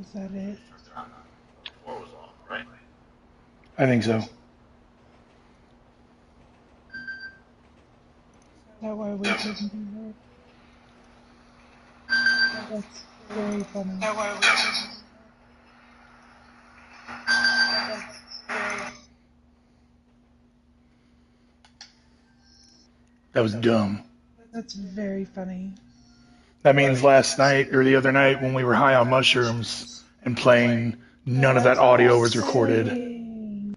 Is that it? I think so. Is that why we couldn't be heard? That's very funny. Is that why we couldn't be heard? That was dumb. That's very funny. That means last night or the other night when we were high on mushrooms and playing, none of that audio was recorded.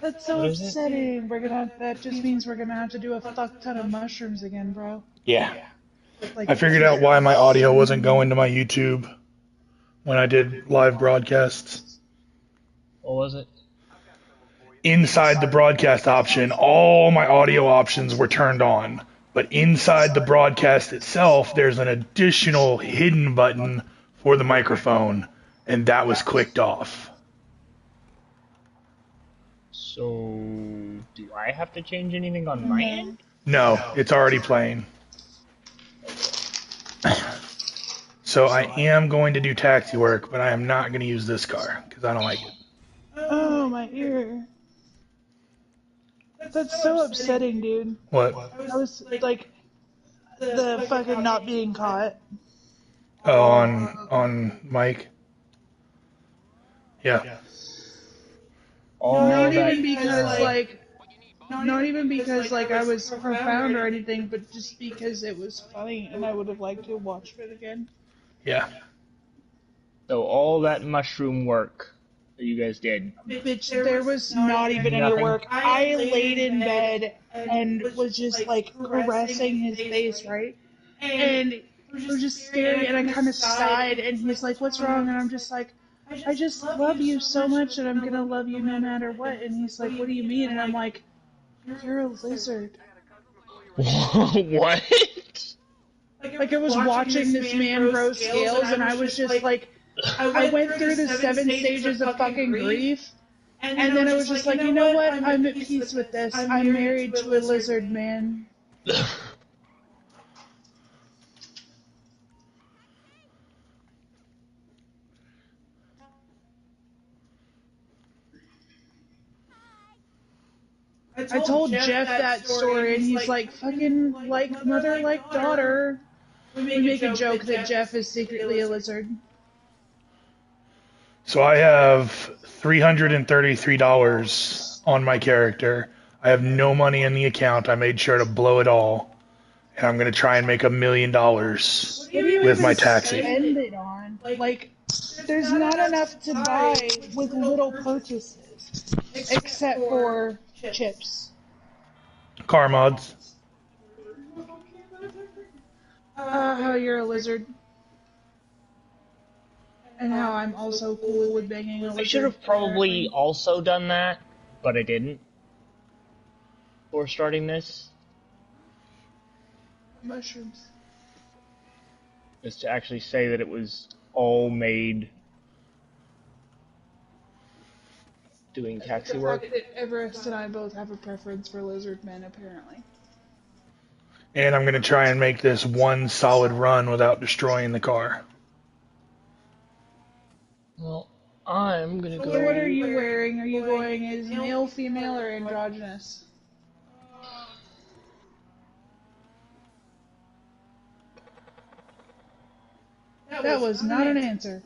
That's so upsetting. That just means we're gonna have to do a fuck ton of mushrooms again, bro. Yeah. Like, I figured out why my audio wasn't going to my YouTube when I did live broadcasts. What was it? Inside the broadcast option, all my audio options were turned on. But inside the broadcast itself, there's an additional hidden button for the microphone, and that was clicked off. So, do I have to change anything on my end? No, it's already playing. So I am going to do taxi work, but I am not going to use this car, because I don't like it. Oh, my ear. That's so upsetting, dude. What? I was, like, the fucking not being caught. Oh, on Mike? Yeah. Not even because, like, I was profound or anything, but just because it was funny and I would have liked to watch it again. Yeah. So all that mushroom work that you guys did. Bitch, there was not even any work. I laid in bed and was just, like, caressing his face, right? And we were just staring, and I kind of sighed, and he's like, what's wrong? And I'm just like, I just love you so much, and I'm gonna love you no matter what. And he's like, what do you mean? And I'm like, you're a lizard. What? Like, I was watching this man grow scales, and I was just like, I went through the 7 stages of fucking grief, and then I was just like, you know what? I'm at peace with this. I'm married to a lizard man. I told Jeff that story, and he's like, fucking like mother, like daughter. We make a joke that Jeff is secretly a lizard. So I have $333 on my character. I have no money in the account. I made sure to blow it all. And I'm going to try and make $1 million with my taxi. Spend it on? Like, there's not enough to buy with little purchases, except for chips. Car mods. How you're a lizard. And how I'm also cool with banging a lizard. I should have probably also done that, but I didn't. Before starting this. Mushrooms. Is to actually say that it was all made doing taxi work. The fact that Everest and I both have a preference for lizard men, apparently. And I'm going to try and make this one solid run without destroying the car. Well, I'm going to go... So what are you wearing? Are you going as male, female, or androgynous? That was not an answer.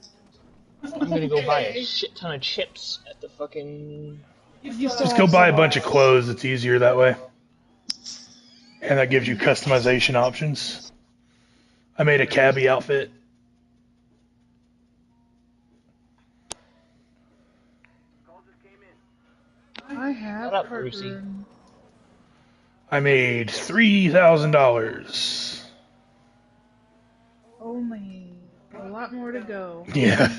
I'm going to go buy a shit ton of chips at the fucking... Just go buy a bunch of clothes. It's easier that way. And that gives you customization options. I made a cabbie outfit. I have Shut up, Brucey. I made $3,000. Only a lot more to go. Yeah.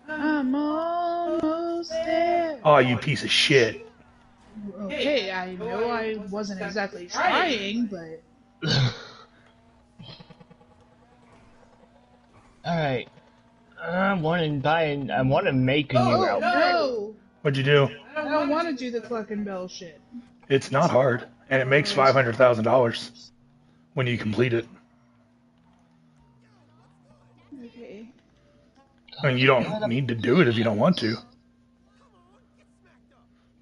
I'm almost there. Oh, you piece of shit. Okay, I know I wasn't exactly trying, but... Alright. I want to make a new outfit. No! What'd you do? I don't want to do the cluck and bell shit. It's not hard. And it makes $500,000. when you complete it. Okay. I mean, you don't need to do it if you don't want to.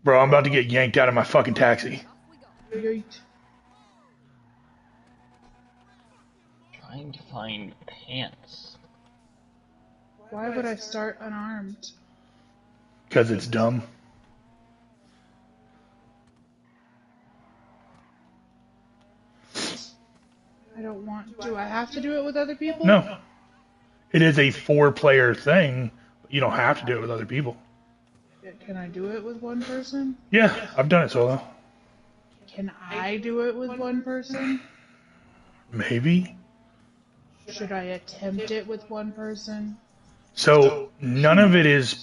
Bro, I'm about to get yanked out of my fucking taxi. Yeet. Trying to find pants. Why would I start unarmed? Because it's dumb. I don't want. Do I have to do it with other people? No. It is a 4-player thing, but you don't have to do it with other people. Can I do it with one person? Yeah, I've done it solo. Can I do it with one person? Maybe. Should I attempt it with one person? So none of it is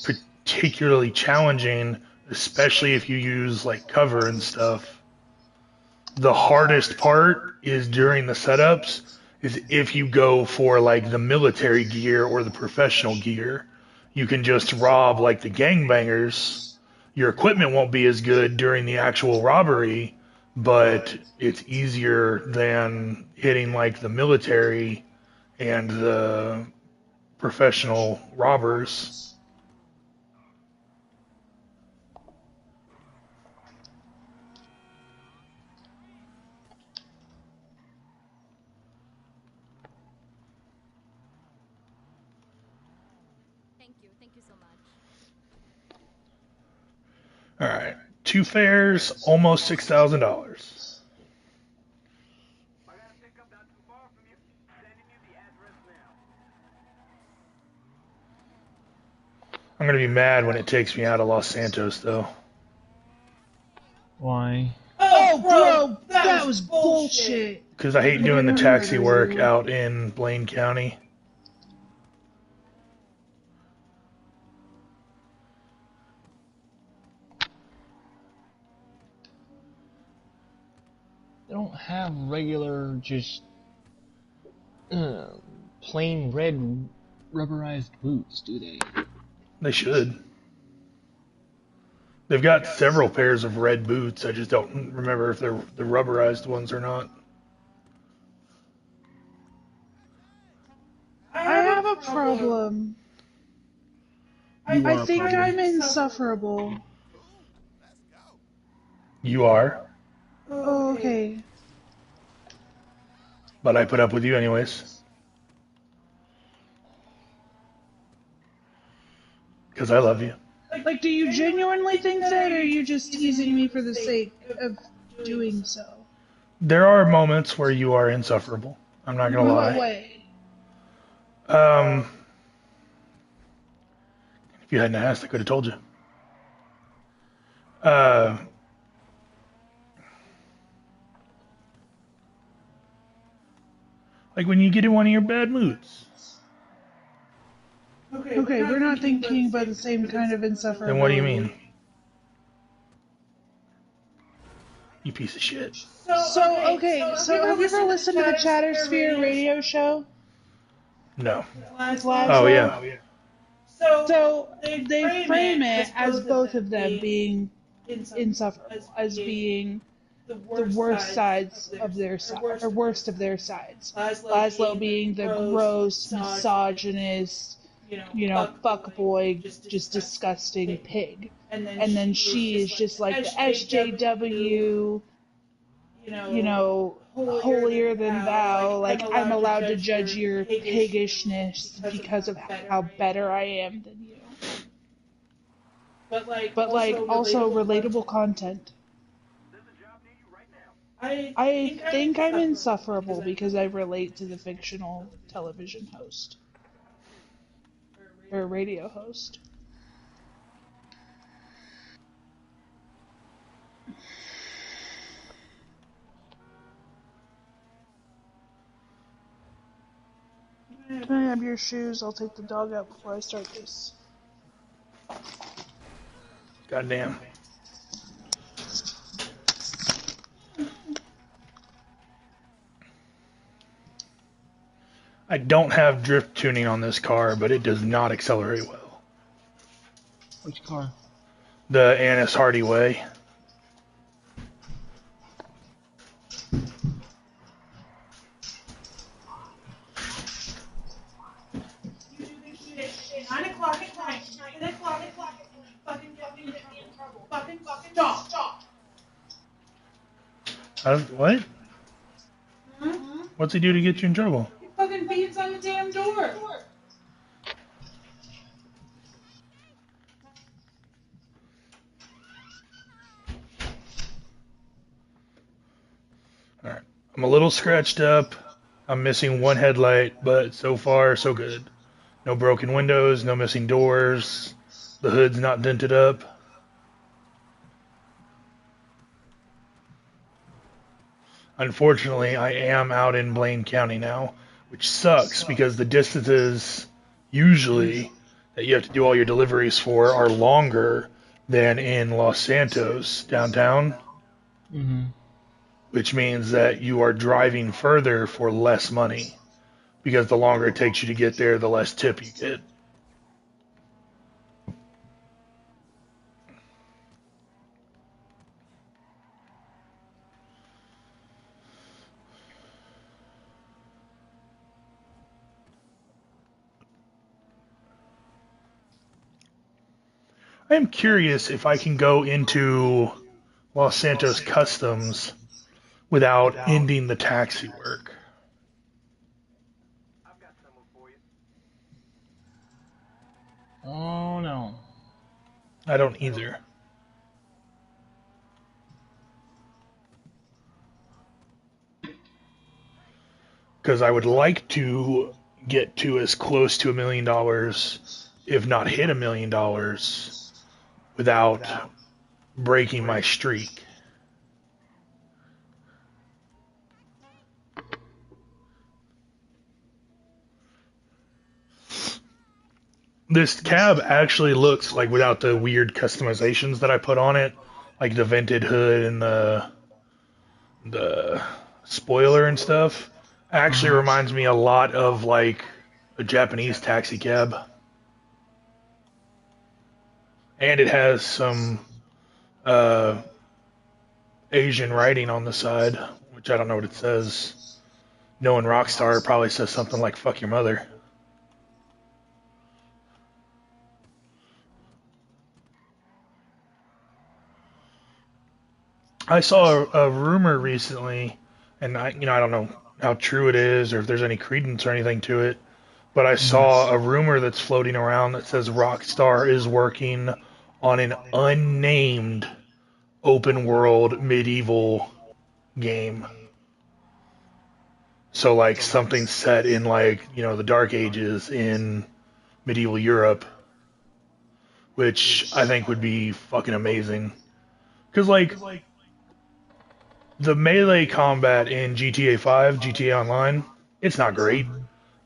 particularly challenging, especially if you use like cover and stuff. The hardest part is during the setups is if you go for like the military gear or the professional gear. You can just rob like the gangbangers. Your equipment won't be as good during the actual robbery, but it's easier than hitting like the military and the professional robbers. Thank you so much. All right, 2 fares, almost $6,000. I'm gonna be mad when it takes me out of Los Santos, though. Why? Oh, bro, that was bullshit. Because I hate doing the taxi work out in Blaine County. They don't have regular, just plain red rubberized boots, do they? They should. They've got several pairs of red boots. I just don't remember if they're the rubberized ones or not. I have a problem. I think I'm insufferable. You are, Oh, okay. but I put up with you anyways. Because I love you. Like, do you genuinely think that, or are you just teasing me for the sake of doing so? There are moments where you are insufferable. I'm not gonna In lie. what way? If you hadn't asked, I could have told you. Like when you get in one of your bad moods. Okay, we're not thinking about the same kind of insufferability. Then what do you mean? You piece of shit. So have you ever listened to the Chattersphere radio show? No. With Oh, yeah. So they frame it as both of them being insufferable, as being the worst sides of their side, or worst of their sides. Laszlo being the gross, misogynist, fuckboy, just disgusting pig. And then she is just like the SJW, holier than thou, like I'm allowed to judge your piggishness because of how better I am than you. But like also relatable content. I think I'm insufferable because I relate to the fictional television host. Or radio host. Can I have your shoes? I'll take the dog out before I start this. Goddamn. I don't have drift tuning on this car, but it does not accelerate well. Which car? The Annis Hardy Way. 9 o'clock at night, 10 o'clock at night, fucking get me in trouble. Fucking stop. What? Hmm? What's he do to get you in trouble? He fucking beats on the damn door. Alright. I'm a little scratched up. I'm missing one headlight, but so far, so good. No broken windows, no missing doors. The hood's not dented up. Unfortunately, I am out in Blaine County now, which sucks because the distances usually that you have to do all your deliveries for are longer than in Los Santos downtown, which means that you are driving further for less money because the longer it takes you to get there, the less tip you get. I am curious if I can go into Los Santos Customs without ending the taxi work. Oh no. I don't either. Because I would like to get to as close to $1 million, if not hit $1 million, without breaking my streak. This cab actually looks like, without the weird customizations that I put on it, like the vented hood and the spoiler and stuff, actually reminds me a lot of like a Japanese taxi cab. And it has some Asian writing on the side, which I don't know what it says. Knowing Rockstar, it probably says something like "fuck your mother." I saw a rumor recently, and I don't know how true it is or if there's any credence or anything to it, but I saw a rumor that's floating around that says Rockstar is working on an unnamed open world medieval game. So like something set in like, the Dark Ages in medieval Europe, which I think would be fucking amazing. Cuz like the melee combat in GTA 5, GTA Online, it's not great.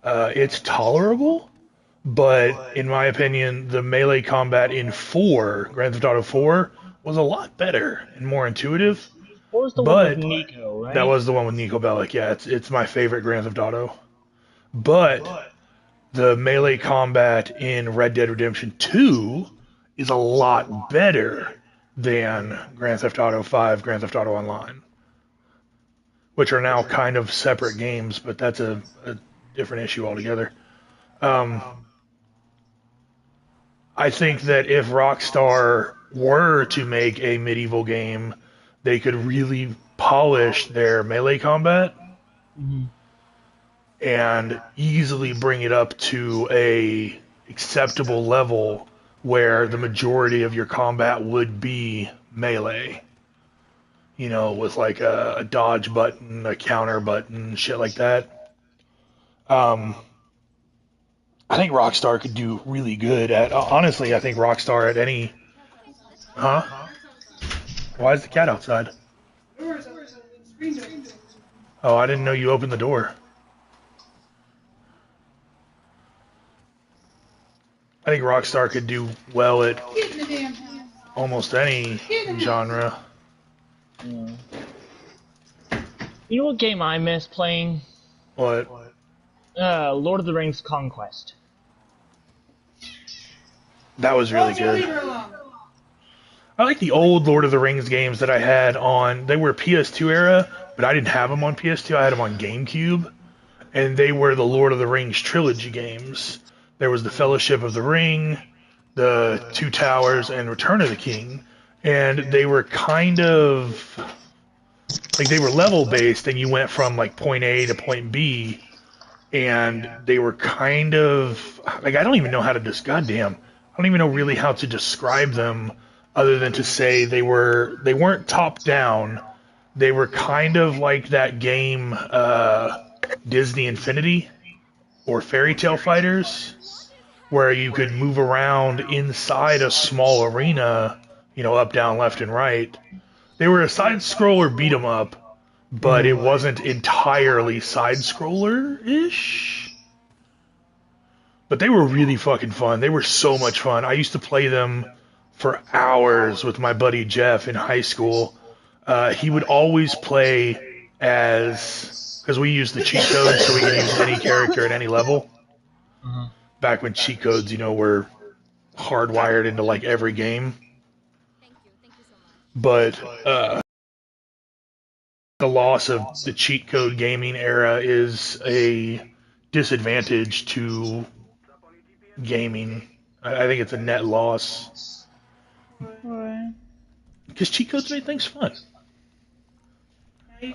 It's tolerable, but in my opinion, the melee combat in Grand Theft Auto 4, was a lot better and more intuitive. What was the one with But Nico, right? that was the one with Nico Bellic. Yeah, it's my favorite Grand Theft Auto. But the melee combat in Red Dead Redemption 2 is a lot better than Grand Theft Auto 5, Grand Theft Auto Online, which are now kind of separate games, but that's a different issue altogether. I think that if Rockstar were to make a medieval game, they could really polish their melee combat and easily bring it up to a acceptable level where the majority of your combat would be melee. With like a dodge button, a counter button, shit like that. I think Rockstar could do really good at. Honestly, I think Rockstar at any. Okay, let's go. Huh? Why is the cat outside? Oh, I didn't know you opened the door. I think Rockstar could do well at almost any genre. Yeah. You know what game I miss playing? What? Lord of the Rings Conquest. That was really good. I like the old Lord of the Rings games that I had on. They were PS2 era, but I didn't have them on PS2. I had them on GameCube, and they were the Lord of the Rings trilogy games. There was the Fellowship of the Ring, the Two Towers, and Return of the King, and they were kind of like they were level based, and you went from like point A to point B, and they were kind of like I don't even know how to just goddamn I don't even know really how to describe them other than to say they weren't top down. They were kind of like that game Disney Infinity or Fairy Tale Fighters, where you could move around inside a small arena, up, down, left, and right. They were a side scroller beat 'em up, but it wasn't entirely side scroller ish. But they were really fucking fun. They were so much fun. I used to play them for hours with my buddy Jeff in high school. He would always play as, because we used the cheat codes so we could use any character at any level. Back when cheat codes, were hardwired into like every game. Thank you so much. But the loss of the cheat code gaming era is a disadvantage to gaming. I think it's a net loss. Why? Because cheat codes made things fun.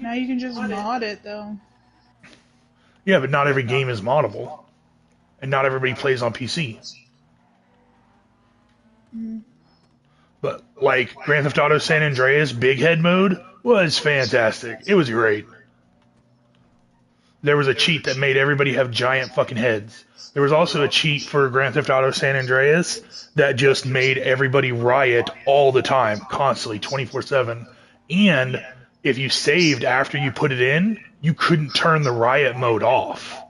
Now you can just mod it, though. Yeah, but not every game is moddable. And not everybody plays on PC. But, like, Grand Theft Auto San Andreas Big Head mode was fantastic. It was great. There was a cheat that made everybody have giant fucking heads. There was also a cheat for Grand Theft Auto San Andreas that just made everybody riot all the time, constantly, 24/7. And if you saved after you put it in, you couldn't turn the riot mode off.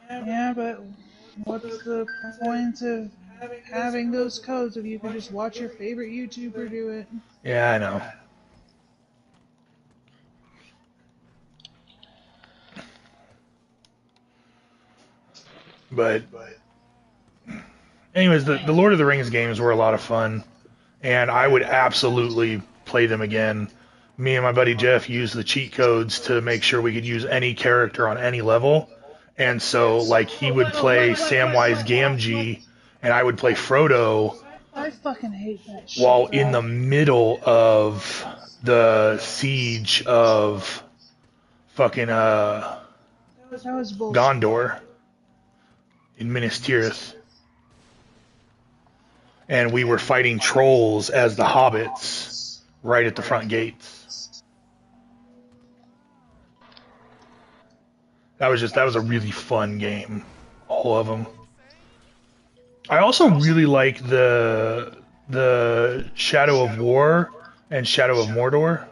Yeah, but what's the point of having those codes if you can just watch your favorite YouTuber do it? Yeah, I know. But anyways, the Lord of the Rings games were a lot of fun, and I would absolutely play them again. Me and my buddy Jeff used the cheat codes to make sure we could use any character on any level. And so, like, he would play Samwise Gamgee, and I would play Frodo. I fucking hate that shit. While in the middle of the siege of fucking That was bullshit. Gondor in Minas Tirith. And we were fighting trolls as the hobbits right at the front gates. That was a really fun game. All of them. I also really like the Shadow of War and Shadow of Mordor.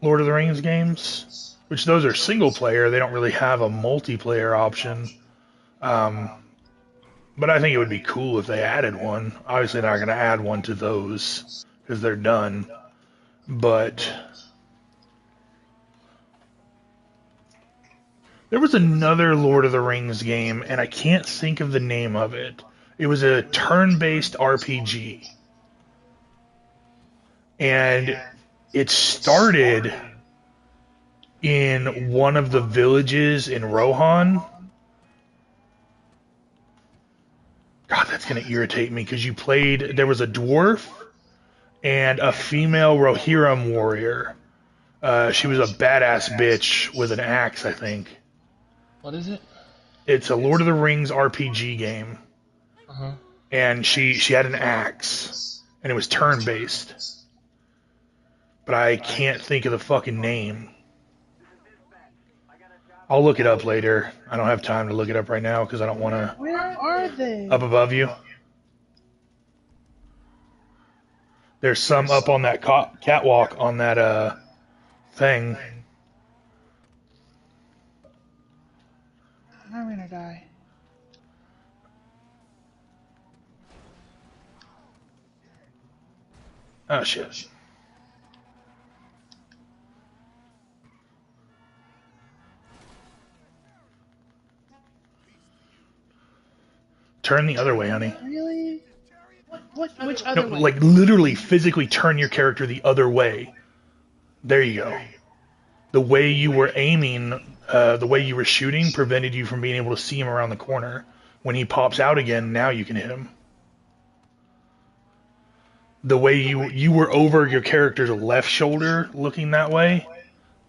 Lord of the Rings games, which those are single player. They don't really have a multiplayer option. But I think it would be cool if they added one. Obviously, they're not going to add one to those because they're done. But there was another Lord of the Rings game, and I can't think of the name of it. It was a turn-based RPG. And it started in one of the villages in Rohan. God, that's going to irritate me because there was a dwarf and a female Rohirrim warrior. She was a badass bitch with an axe, I think. What is it? It's a Lord of the Rings RPG game. Uh-huh. And she had an axe. And it was turn-based. But I can't think of the fucking name. I'll look it up later. I don't have time to look it up right now because I don't want to... Where are they? Up above you. There's some up on that catwalk on that thing. I'm gonna die. Oh, shit. Turn the other way, honey. Really? Which other No, way? like literally physically turn your character the other way. There you go. The way you were aiming, the way you were shooting prevented you from being able to see him around the corner. When he pops out again, now you can hit him. The way you were over your character's left shoulder looking that way,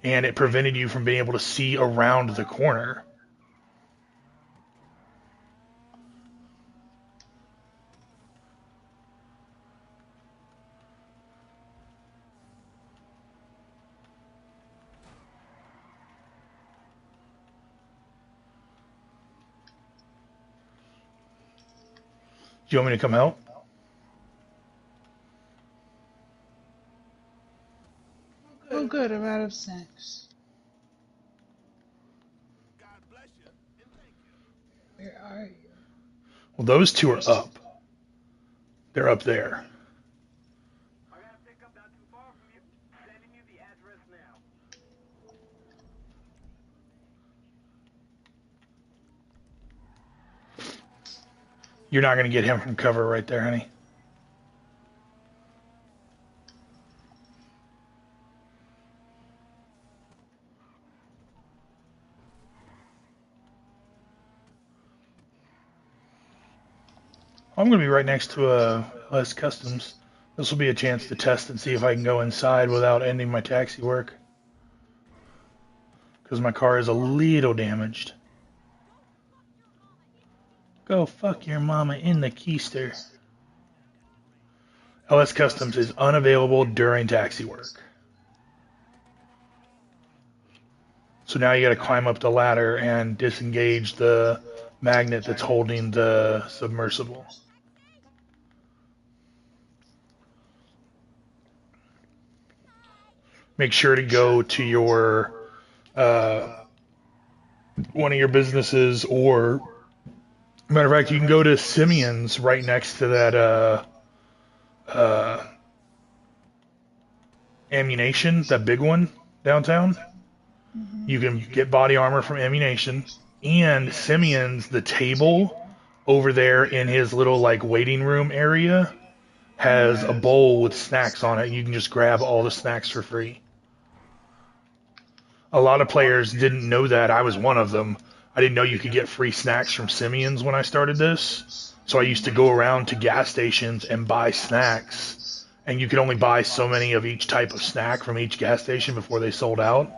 and it prevented you from being able to see around the corner. Do you want me to come help? Oh, good. I'm out of snacks. Where are you? Well, those two are up. They're up there. You're not going to get him from cover right there, honey. I'm going to be right next to LS Customs. This will be a chance to test and see if I can go inside without ending my taxi work. Because my car is a little damaged. Go fuck your mama in the keister. LS Customs is unavailable during taxi work. So now you got to climb up the ladder and disengage the magnet that's holding the submersible. Make sure to go to your one of your businesses, or matter of fact, you can go to Simeon's right next to that Ammunition, that big one downtown. Mm-hmm. You can get body armor from Ammunition, and Simeon's, the table over there in his little like waiting room area has a bowl with snacks on it. You can just grab all the snacks for free. A lot of players didn't know that. I was one of them. I didn't know you could get free snacks from Simeon's when I started this. So I used to go around to gas stations and buy snacks. And you could only buy so many of each type of snack from each gas station before they sold out.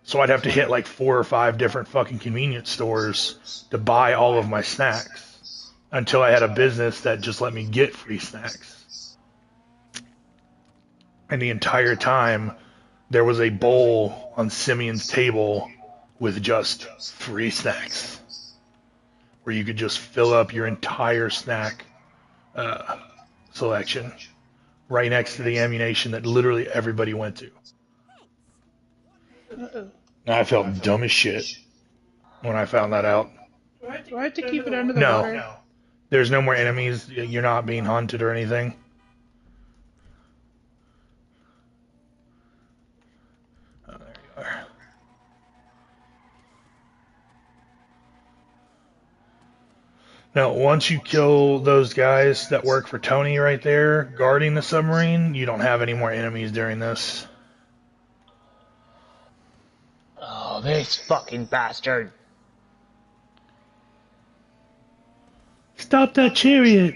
So I'd have to hit like 4 or 5 different fucking convenience stores to buy all of my snacks until I had a business that just let me get free snacks. And the entire time, there was a bowl on Simeon's table with just free snacks, where you could just fill up your entire snack selection right next to the Ammunition that literally everybody went to. Uh-oh. I felt dumb as shit when I found that out. Do I have to keep it under the water? No, there's no more enemies. You're not being hunted or anything. Oh, there you are. Now, once you kill those guys that work for Tony right there, guarding the submarine, you don't have any more enemies during this. Oh, this fucking bastard. Stop that chariot!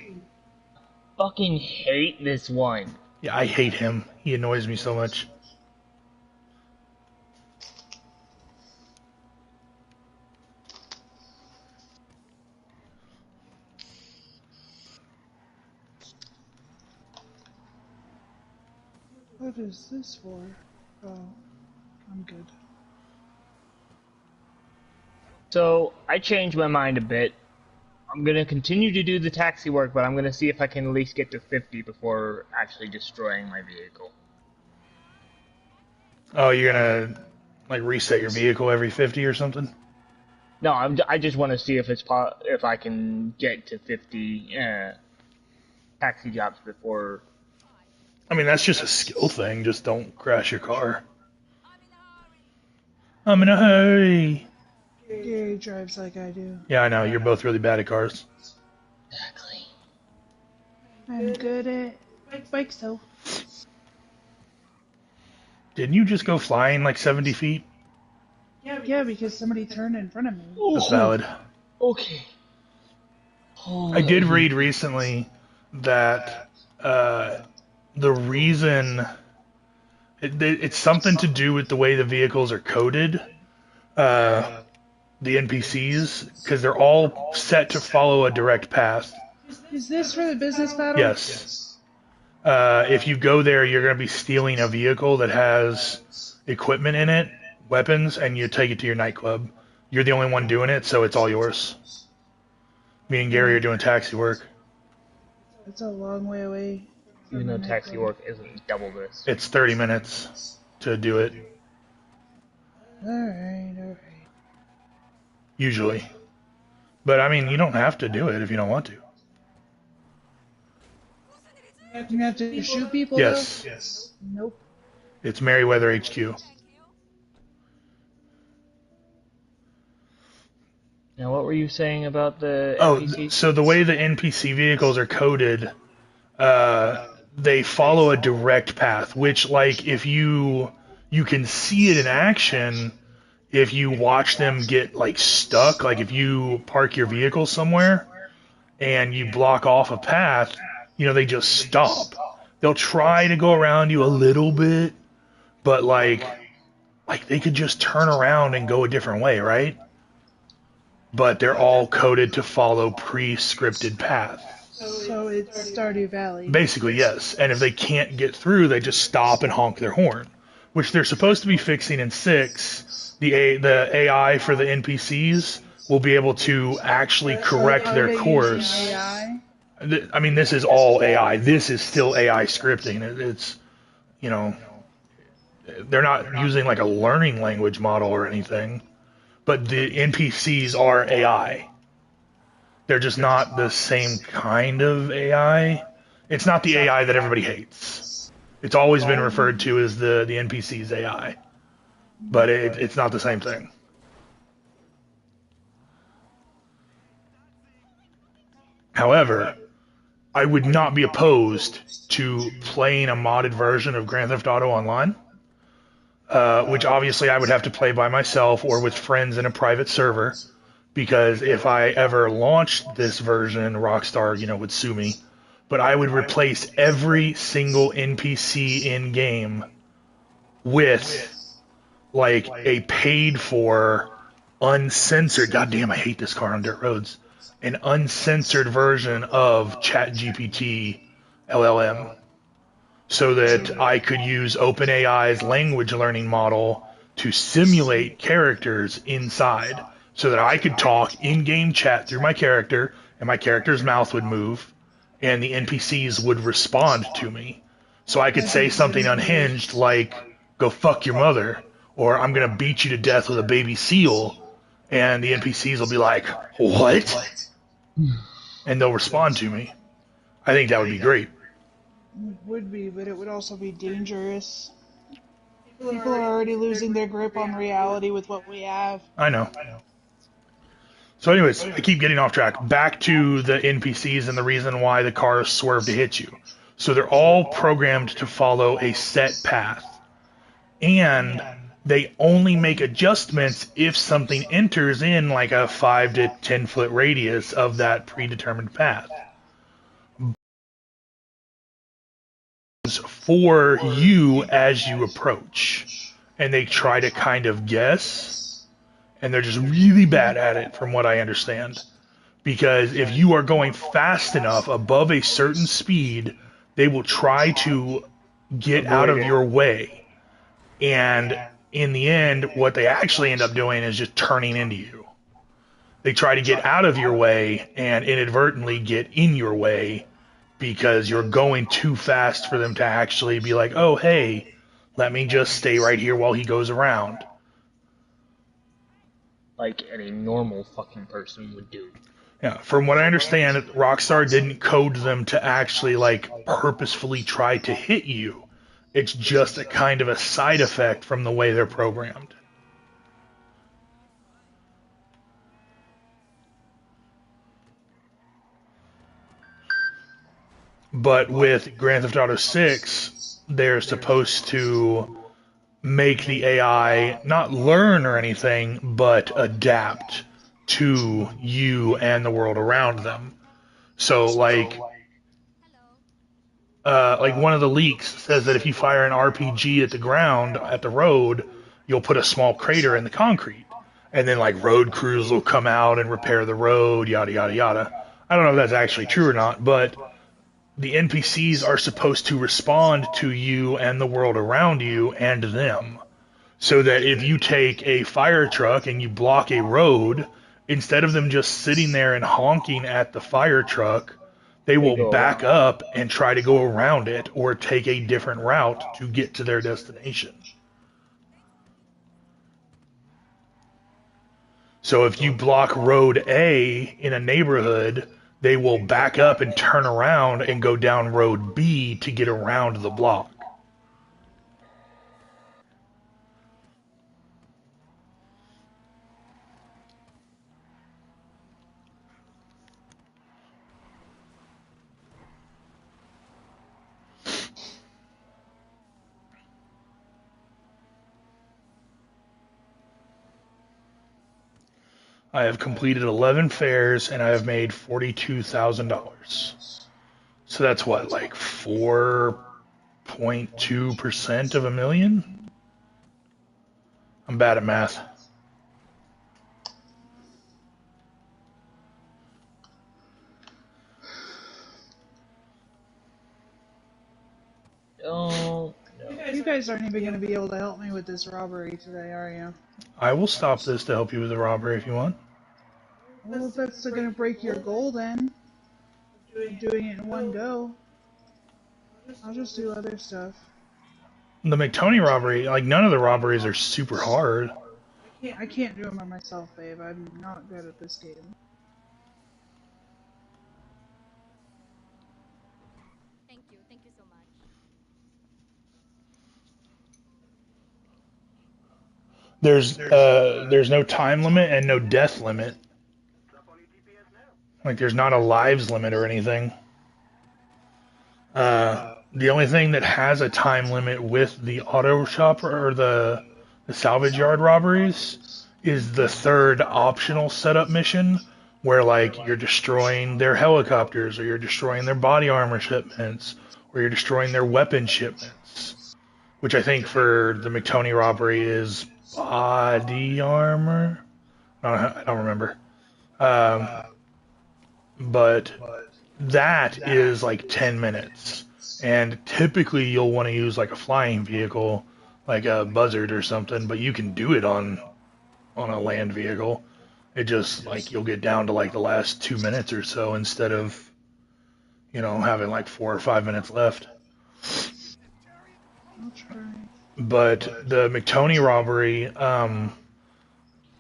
Fucking hate this one. Yeah, I hate him. He annoys me so much. What is this for? Oh, I'm good. So, I changed my mind a bit. I'm gonna continue to do the taxi work, but I'm gonna see if I can at least get to 50 before actually destroying my vehicle. Oh, you're gonna like reset your vehicle every 50 or something? No, I just want to see if if I can get to 50 taxi jobs before. I mean, that's just a skill thing. Just don't crash your car. I'm in a hurry. Gary drives like I do. Yeah, I know. You're both really bad at cars. Exactly. I'm good at bikes though. Didn't you just go flying like 70 feet? Yeah, because somebody turned in front of me. That's valid. Okay. I did read recently that the reason it's something to do with the way the vehicles are coded, the NPCs, because they're all set to follow a direct path. Is this for the business battle? Yes. If you go there, you're going to be stealing a vehicle that has equipment in it, weapons, and you take it to your nightclub. You're the only one doing it, so it's all yours. Me and Gary are doing taxi work. It's a long way away. Even though taxi work isn't double this. It's 30 minutes to do it. Alright. Usually. But, I mean, you don't have to do it if you don't want to. You have to shoot people, Yes. though? Nope. It's Merryweather HQ. Now, what were you saying about the NPCs? So the way the NPC vehicles are coded, they follow a direct path, which, like, if you can see it in action if you watch them get, like, stuck. Like, if you park your vehicle somewhere and you block off a path, they just stop. They'll try to go around you a little bit, but, like they could just turn around and go a different way, right? But they're all coded to follow pre-scripted paths. So it's Stardew Valley. Basically, yes. And if they can't get through, they just stop and honk their horn, which they're supposed to be fixing in 6. The AI for the NPCs will be able to actually correct their course. AI? I mean, this is all AI. This is still AI scripting. It's, they're not using like a learning language model or anything, but the NPCs are AI. They're just not the same kind of AI. It's not the AI that everybody hates. It's always been referred to as the NPC's AI, but it's not the same thing. However, I would not be opposed to playing a modded version of Grand Theft Auto Online, which obviously I would have to play by myself or with friends in a private server, because if I ever launched this version, Rockstar, would sue me. But I would replace every single NPC in game with like a paid-for, uncensored. Goddamn, I hate this car on dirt roads. An uncensored version of ChatGPT LLM, so that I could use OpenAI's language learning model to simulate characters inside, so that I could talk in-game chat through my character, and my character's mouth would move, and the NPCs would respond to me. So I could say something unhinged like, "Go fuck your mother," or "I'm gonna beat you to death with a baby seal," and the NPCs will be like, "What?" And they'll respond to me. I think that would be great. It would be, but it would also be dangerous. People are already losing their grip on reality with what we have. I know. So anyways, I keep getting off track. Back to the NPCs and the reason why the cars swerve to hit you. So they're all programmed to follow a set path. And they only make adjustments if something enters in like a 5 to 10 foot radius of that predetermined path. For you as you approach. And they try to kind of guess. And they're just really bad at it, from what I understand. Because if you are going fast enough above a certain speed, they will try to get out of your way. And in the end, what they actually end up doing is just turning into you. They try to get out of your way and inadvertently get in your way because you're going too fast for them to actually be like, "Oh, hey, let me just stay right here while he goes around." Like any normal fucking person would do. Yeah, from what I understand, Rockstar didn't code them to actually, like, purposefully try to hit you. It's just a kind of a side effect from the way they're programmed. But with Grand Theft Auto 6, they're supposed to make the AI not learn or anything, but adapt to you and the world around them. So like one of the leaks says that if you fire an RPG at the ground at the road, you'll put a small crater in the concrete, and then like road crews will come out and repair the road, yada yada yada. I don't know if that's actually true or not, but the NPCs are supposed to respond to you and the world around you and them. So that if you take a fire truck and you block a road, instead of them just sitting there and honking at the fire truck, they will back up and try to go around it or take a different route to get to their destination. So if you block road A in a neighborhood, they will back up and turn around and go down road B to get around the block. I have completed 11 fairs and I have made $42,000. So that's what, like 4.2% of a million? I'm bad at math. Oh, no. You guys aren't even going to be able to help me with this robbery today, are you? I will stop this to help you with the robbery if you want. Well, if that's going to break your goal, then doing it in one go, I'll just do other stuff. The McTony robbery, like none of the robberies are super hard. I can't do them by myself, babe. I'm not good at this game. Thank you so much. There's no time limit and no death limit. Like there's not a lives limit or anything. The only thing that has a time limit with the auto shop or the salvage yard robberies is the third optional setup mission where like you're destroying their helicopters or you're destroying their body armor shipments or you're destroying their weapon shipments, which I think for the McTony robbery is body armor. I don't remember. But that is like 10 minutes. And typically you'll want to use like a flying vehicle, like a buzzard or something, but you can do it on a land vehicle. It just like you'll get down to like the last 2 minutes or so instead of, having like 4 or 5 minutes left. I'll try. But the McTony robbery,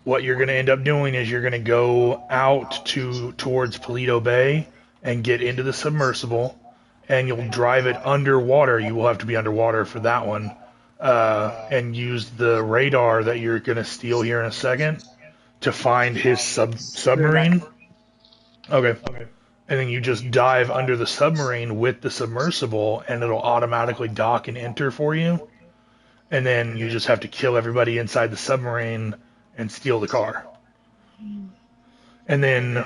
what you're going to end up doing is you're going to go out towards Paleto Bay and get into the submersible, and you'll drive it underwater. You will have to be underwater for that one, and use the radar that you're going to steal here in a second to find his submarine. Okay. And then you just dive under the submarine with the submersible, and it'll automatically dock and enter for you. And then you just have to kill everybody inside the submarine and steal the car. And then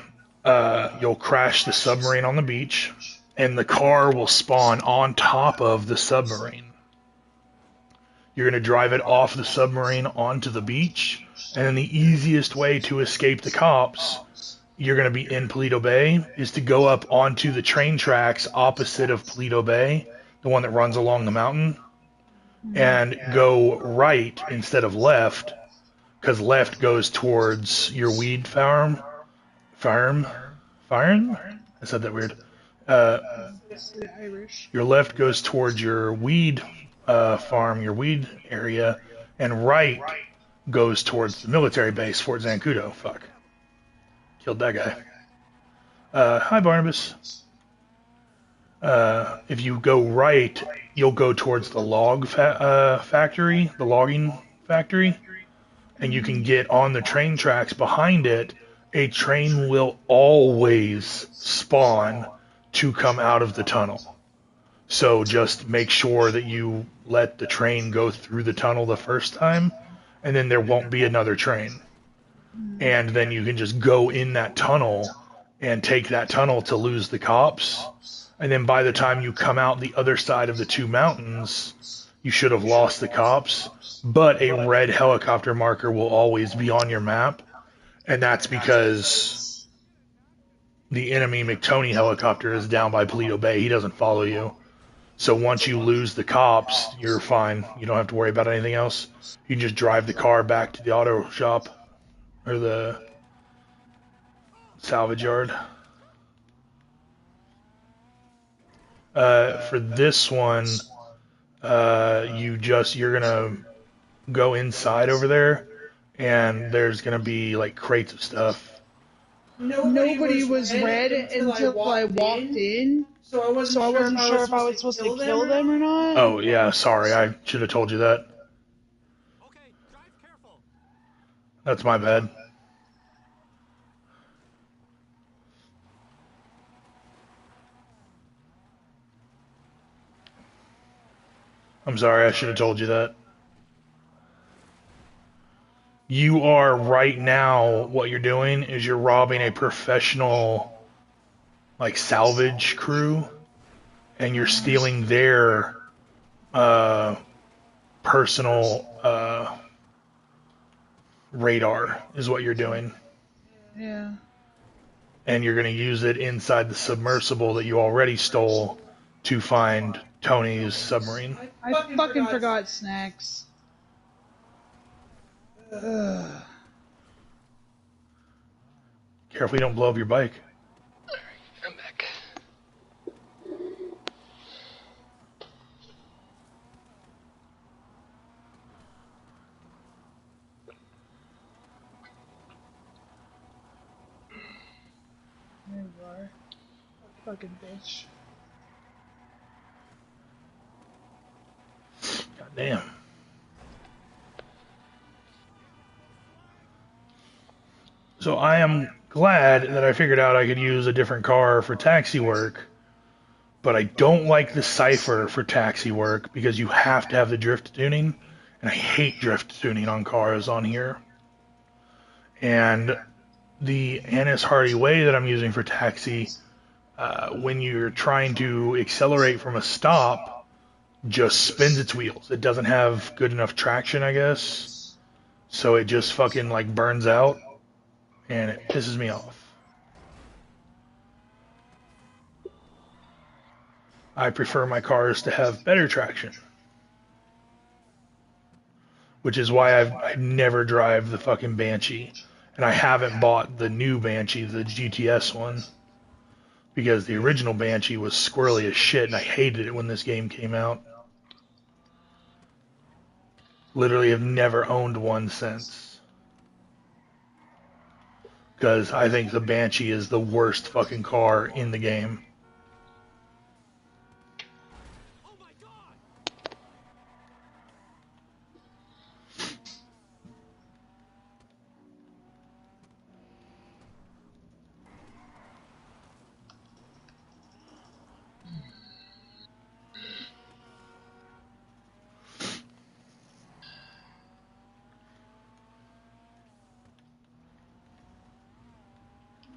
you'll crash the submarine on the beach, and the car will spawn on top of the submarine. You're going to drive it off the submarine onto the beach, and then the easiest way to escape the cops, you're going to be in Paleto Bay, is to go up onto the train tracks opposite of Paleto Bay, the one that runs along the mountain, and go right instead of left, because left goes towards your weed farm? I said that weird. Your left goes towards your weed farm, your weed area, and right goes towards the military base, Fort Zancudo. Fuck. Killed that guy. Hi, Barnabas. If you go right, you'll go towards the factory, the logging factory, and you can get on the train tracks behind it. A train will always spawn to come out of the tunnel. So just make sure that you let the train go through the tunnel the first time, and then there won't be another train. And then you can just go in that tunnel and take that tunnel to lose the cops. And then by the time you come out the other side of the two mountains, you should have lost the cops, but a red helicopter marker will always be on your map. And that's because the enemy McTony helicopter is down by Paleto Bay. He doesn't follow you. So once you lose the cops, you're fine. You don't have to worry about anything else. You can just drive the car back to the auto shop or the salvage yard. For this one, you're gonna go inside over there, and there's gonna be like crates of stuff. Nobody was red until I walked in, so I wasn't sure if I was supposed to kill them or not. Oh yeah, sorry, I should have told you that. That's my bad. I'm sorry, I should have told you that. You are right now, what you're doing is you're robbing a professional, like, salvage crew, and you're stealing their personal radar, is what you're doing. Yeah. And you're going to use it inside the submersible that you already stole to find Tony's submarine. I fucking forgot snacks. Ugh. Careful you don't blow up your bike. Alright, I'm back. There you are. Fucking bitch. God damn. So I am glad that I figured out I could use a different car for taxi work, but I don't like the Cypher for taxi work because you have to have the drift tuning, and I hate drift tuning on cars on here. And the Annis Hardy Way that I'm using for taxi, when you're trying to accelerate from a stop, just spins its wheels. It doesn't have good enough traction, I guess, so it just fucking like burns out, and it pisses me off. I prefer my cars to have better traction, which is why I never drive the fucking Banshee, and I haven't bought the new Banshee, the GTS one, because the original Banshee was squirrely as shit, and I hated it when this game came out. Literally have never owned one since. Because I think the Banshee is the worst fucking car in the game.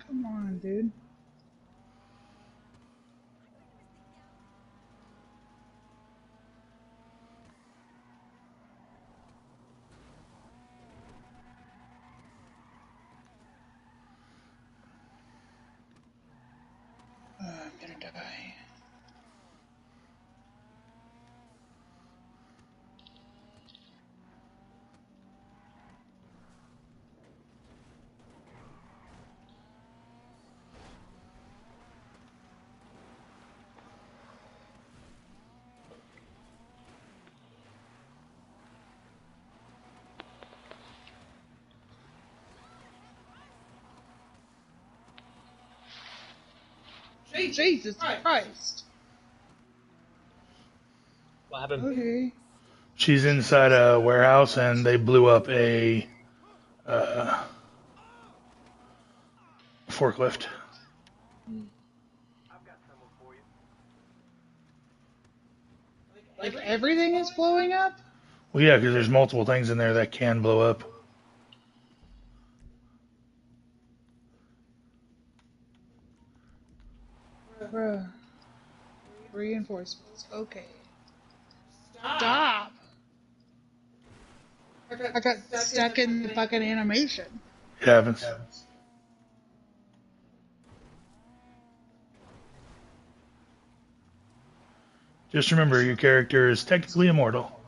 Come on, dude. I'm gonna die. Jesus Christ. What happened? Okay. She's inside a warehouse, and they blew up a forklift. Like everything is blowing up? Well, yeah, because there's multiple things in there that can blow up. Bruh. Reinforcements. Okay. Stop! I got stuck in the fucking animation. It happens. Just remember, your character is technically immortal.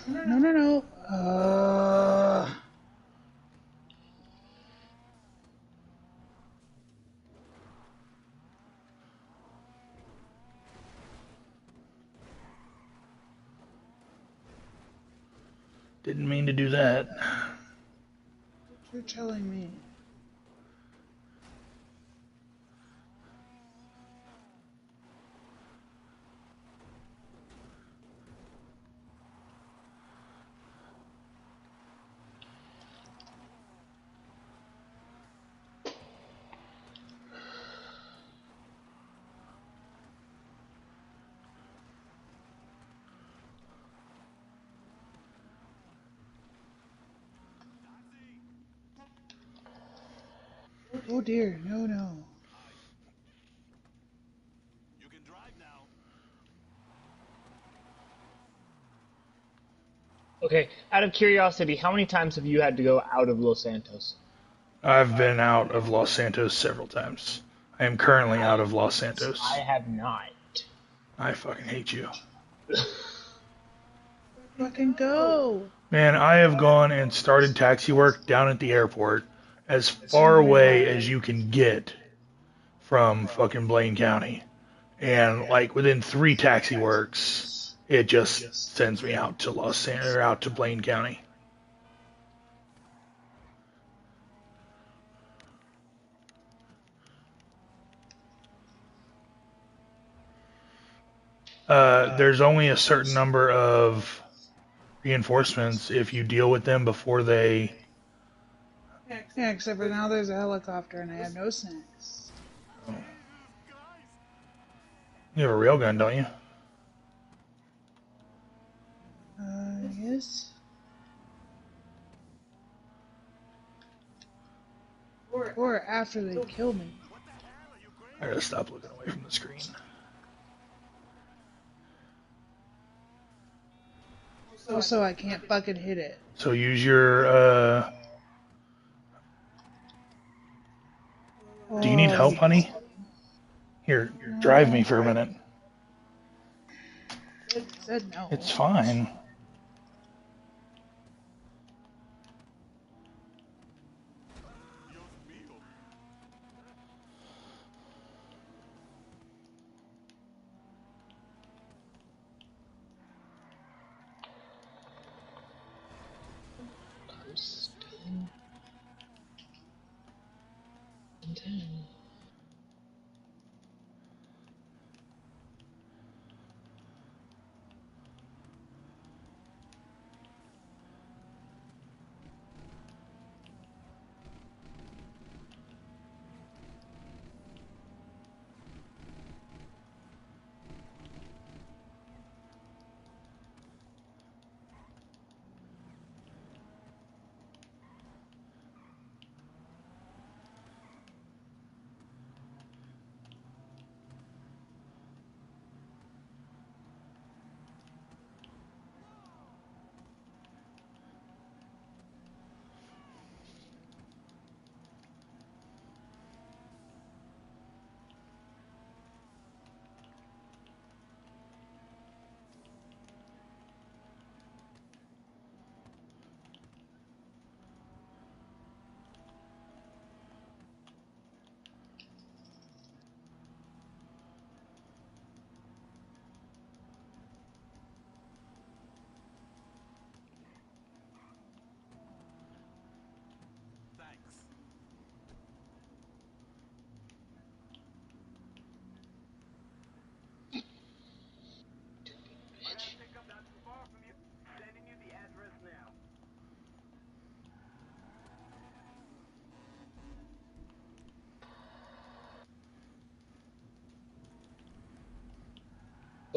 No. Didn't mean to do that. You're telling me. Oh dear, no. Okay, out of curiosity, how many times have you had to go out of Los Santos? I've been out of Los Santos several times. I am currently out of Los Santos. I have not. I fucking hate you. Fucking go! Man, I have gone and started taxi work down at the airport as far away as you can get from fucking Blaine County. And like within 3 taxi works, it just sends me out to out to Blaine County. There's only a certain number of reinforcements if you deal with them before they. Yeah, except for now there's a helicopter and I have no snacks. Oh. You have a railgun, don't you? Yes. Or after they kill me. I gotta stop looking away from the screen. Also, I can't fucking hit it. So use your. Do you need help, honey? Here, drive me for a minute. It said no. It's fine.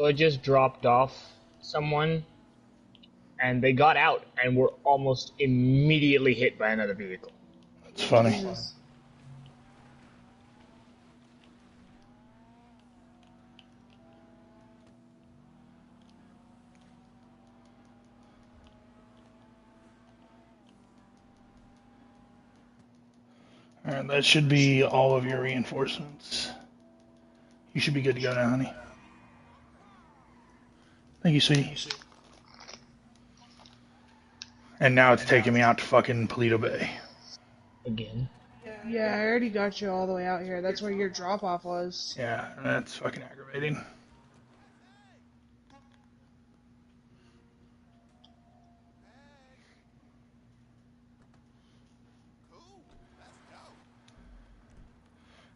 So I just dropped off someone, and they got out and were almost immediately hit by another vehicle. It's funny. Jesus. Alright, that should be all of your reinforcements. You should be good to go now, honey. Thank you, sweetie. And now it's taking me out to fucking Paleto Bay. Again. Yeah, I already got you all the way out here. That's where your drop-off was. Yeah, that's fucking aggravating.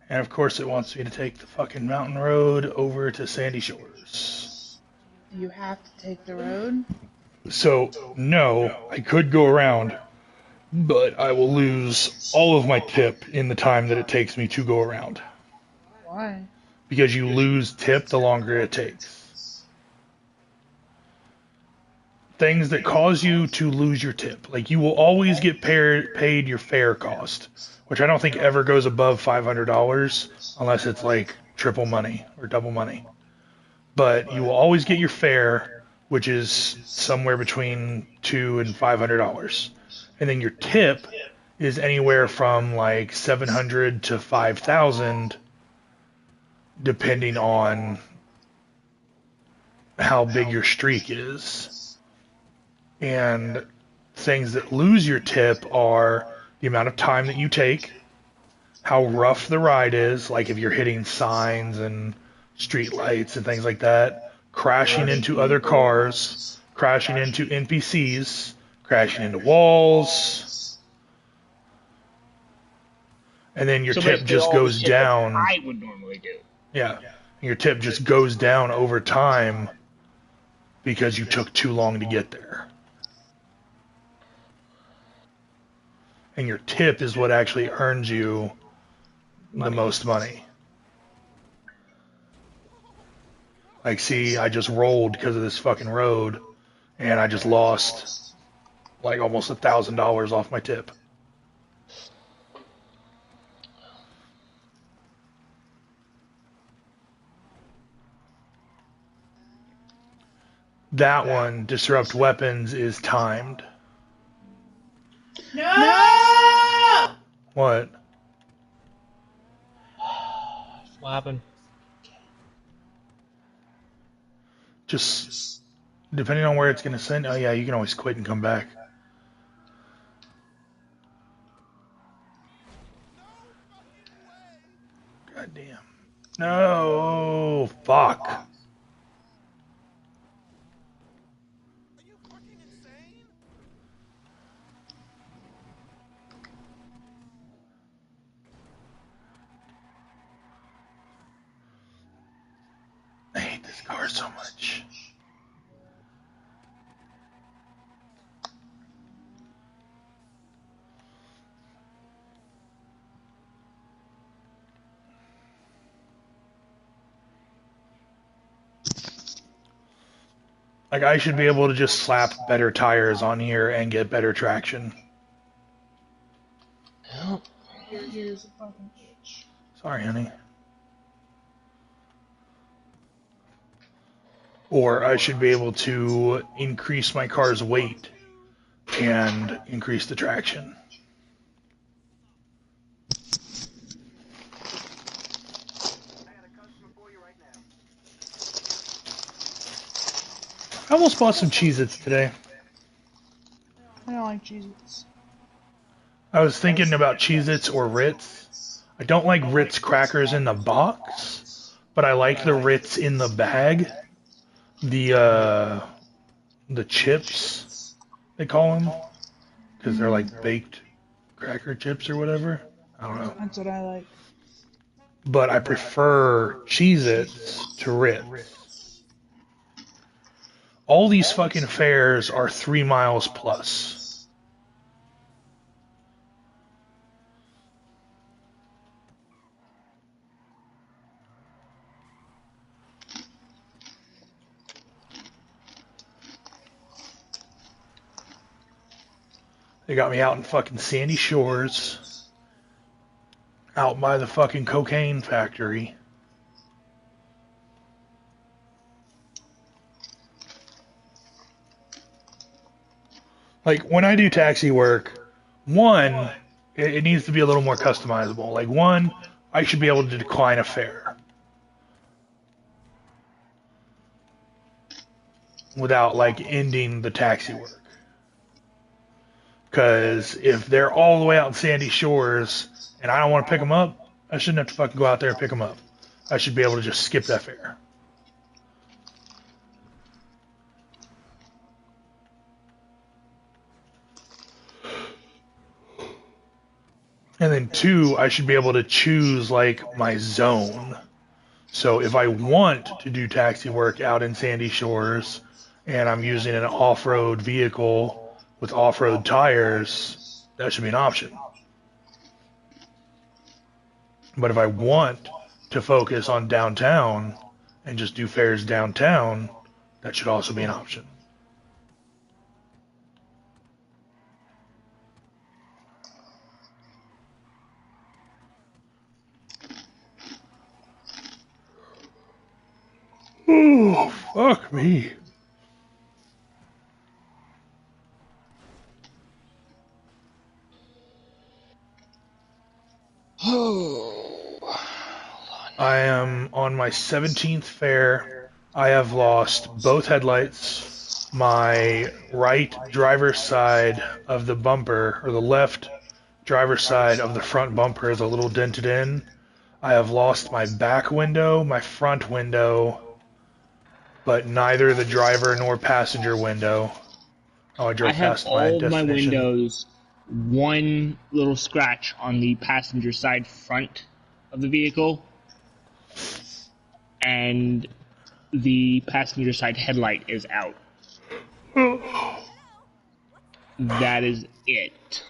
And of course it wants me to take the fucking mountain road over to Sandy Shores. You have to take the road? So, no, I could go around, but I will lose all of my tip in the time that it takes me to go around. Why? Because you lose tip the longer it takes. Things that cause you to lose your tip. Like, you will always get paid your fare cost, which I don't think ever goes above $500 unless it's like triple money or double money. But you will always get your fare, which is somewhere between $200 and $500. And then your tip is anywhere from like 700 to 5,000, depending on how big your streak is. And things that lose your tip are the amount of time that you take, how rough the ride is, like if you're hitting signs and street lights and things like that, crashing into other cars, crashing into NPCs, crashing into walls, and then your tip just goes down. I would normally do. Yeah, your tip just goes down over time because you took too long to get there. And your tip is what actually earns you the most money. Like, see, I just rolled because of this fucking road, and I just lost like almost $1,000 off my tip. That one, disrupt weapons, is timed. No! What? What happened? Just depending on where it's going to send. Oh yeah, you can always quit and come back. God damn. No, fuck. I hate this car so much. Like, I should be able to just slap better tires on here and get better traction. Here's a fucking bitch. Sorry, honey. Or I should be able to increase my car's weight and increase the traction. I almost bought some Cheez-Its today. I don't like Cheez-Its. I was thinking about Cheez-Its or Ritz. I don't like Ritz crackers in the box, but I like the Ritz in the bag. The chips, they call them, because they're like baked cracker chips or whatever. I don't know. That's what I like. But I prefer Cheez-Its to Ritz. All these fucking fairs are 3 miles plus. They got me out in fucking Sandy Shores, out by the fucking cocaine factory. Like, when I do taxi work, one, it needs to be a little more customizable. Like, one, I should be able to decline a fare without, like, ending the taxi work. Because if they're all the way out in Sandy Shores and I don't want to pick them up, I shouldn't have to fucking go out there and pick them up. I should be able to just skip that fare. And then two, I should be able to choose like my zone. So if I want to do taxi work out in Sandy Shores and I'm using an off-road vehicle with off-road tires, that should be an option. But if I want to focus on downtown and just do fares downtown, that should also be an option. Oh, fuck me. I am on my 17th fare. I have lost both headlights. My right driver's side of the bumper, or the left driver's side of the front bumper, is a little dented in. I have lost my back window, my front window, but neither the driver nor passenger window. Oh, I I drove have past my all of my destination. windows, one little scratch on the passenger side front of the vehicle, and the passenger side headlight is out. That is it.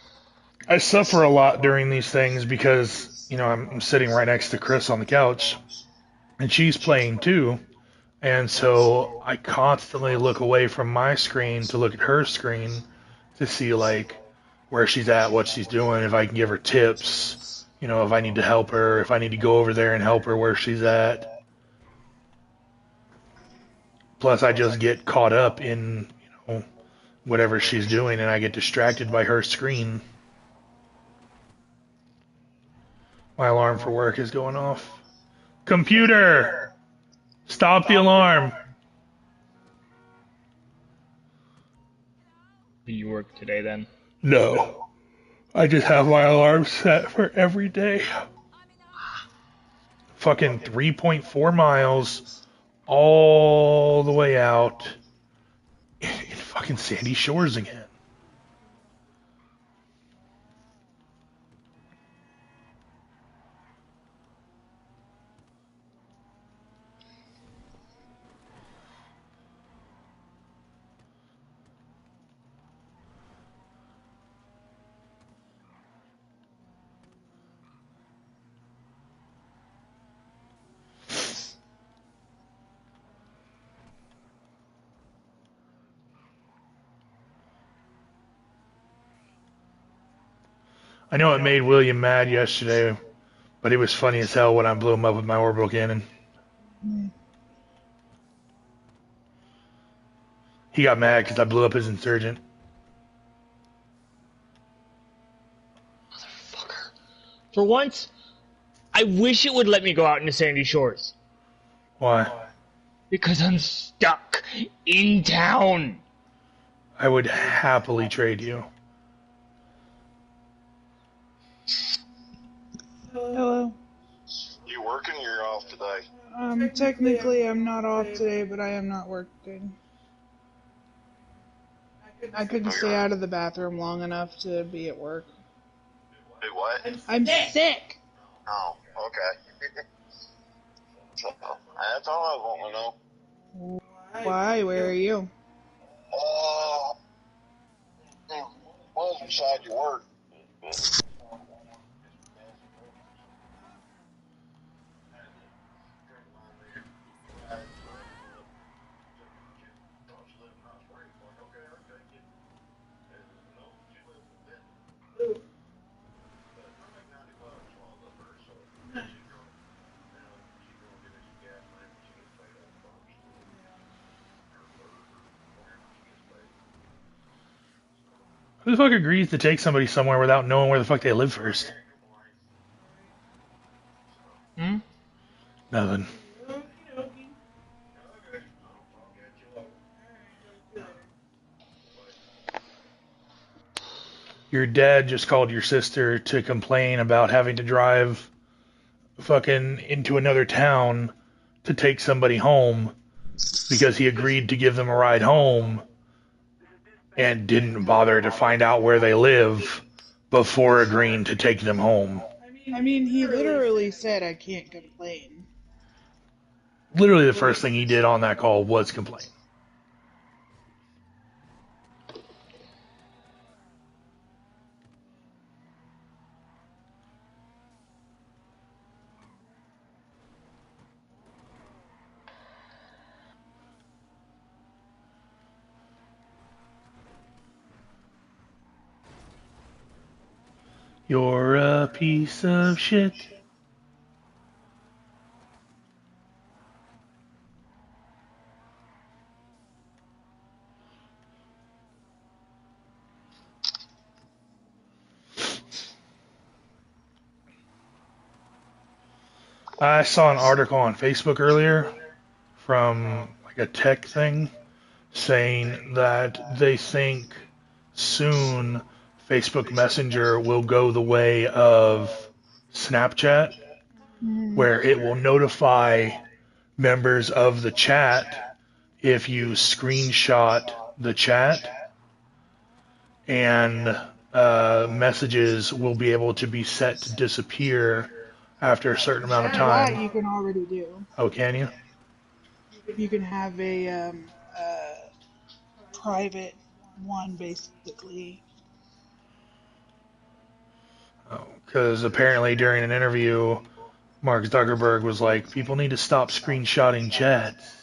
I suffer a lot during these things because, I'm sitting right next to Chris on the couch, and she's playing too. And so I constantly look away from my screen to look at her screen to see, like, where she's at, what she's doing, if I can give her tips, if I need to help her, if I need to go over there and help her where she's at. Plus, I just get caught up in, whatever she's doing, and I get distracted by her screen. My alarm for work is going off. Computer! Stop the alarm! Do you work today then? No. I just have my alarm set for every day. Fucking 3.4 miles all the way out in fucking Sandy Shores again. I know it made William mad yesterday, but it was funny as hell when I blew him up with my orbital cannon. He got mad because I blew up his insurgent. Motherfucker. For once, I wish it would let me go out into Sandy Shores. Why? Because I'm stuck in town. I would happily trade you. Hello. You working or you're off today? Technically I'm not off today, but I am not working. I couldn't stay out of the bathroom long enough to be at work. Do what? I'm sick! Oh, okay. So, that's all I want to know. Why? Where are you? Well, beside your work. Who the fuck agrees to take somebody somewhere without knowing where the fuck they live first? Hmm? Nothing. Your dad just called your sister to complain about having to drive fucking into another town to take somebody home because he agreed to give them a ride home and didn't bother to find out where they live before agreeing to take them home. I mean, he literally said I can't complain. Literally the first thing he did on that call was complain. You're a piece of shit. I saw an article on Facebook earlier from like a tech thing saying that they think soon Facebook Messenger will go the way of Snapchat, where it will notify members of the chat if you screenshot the chat, and messages will be able to be set to disappear after a certain amount of That time. you can already do. Oh, can you? You can have a private one, basically. Because apparently during an interview, Mark Zuckerberg was like, people need to stop screenshotting chats.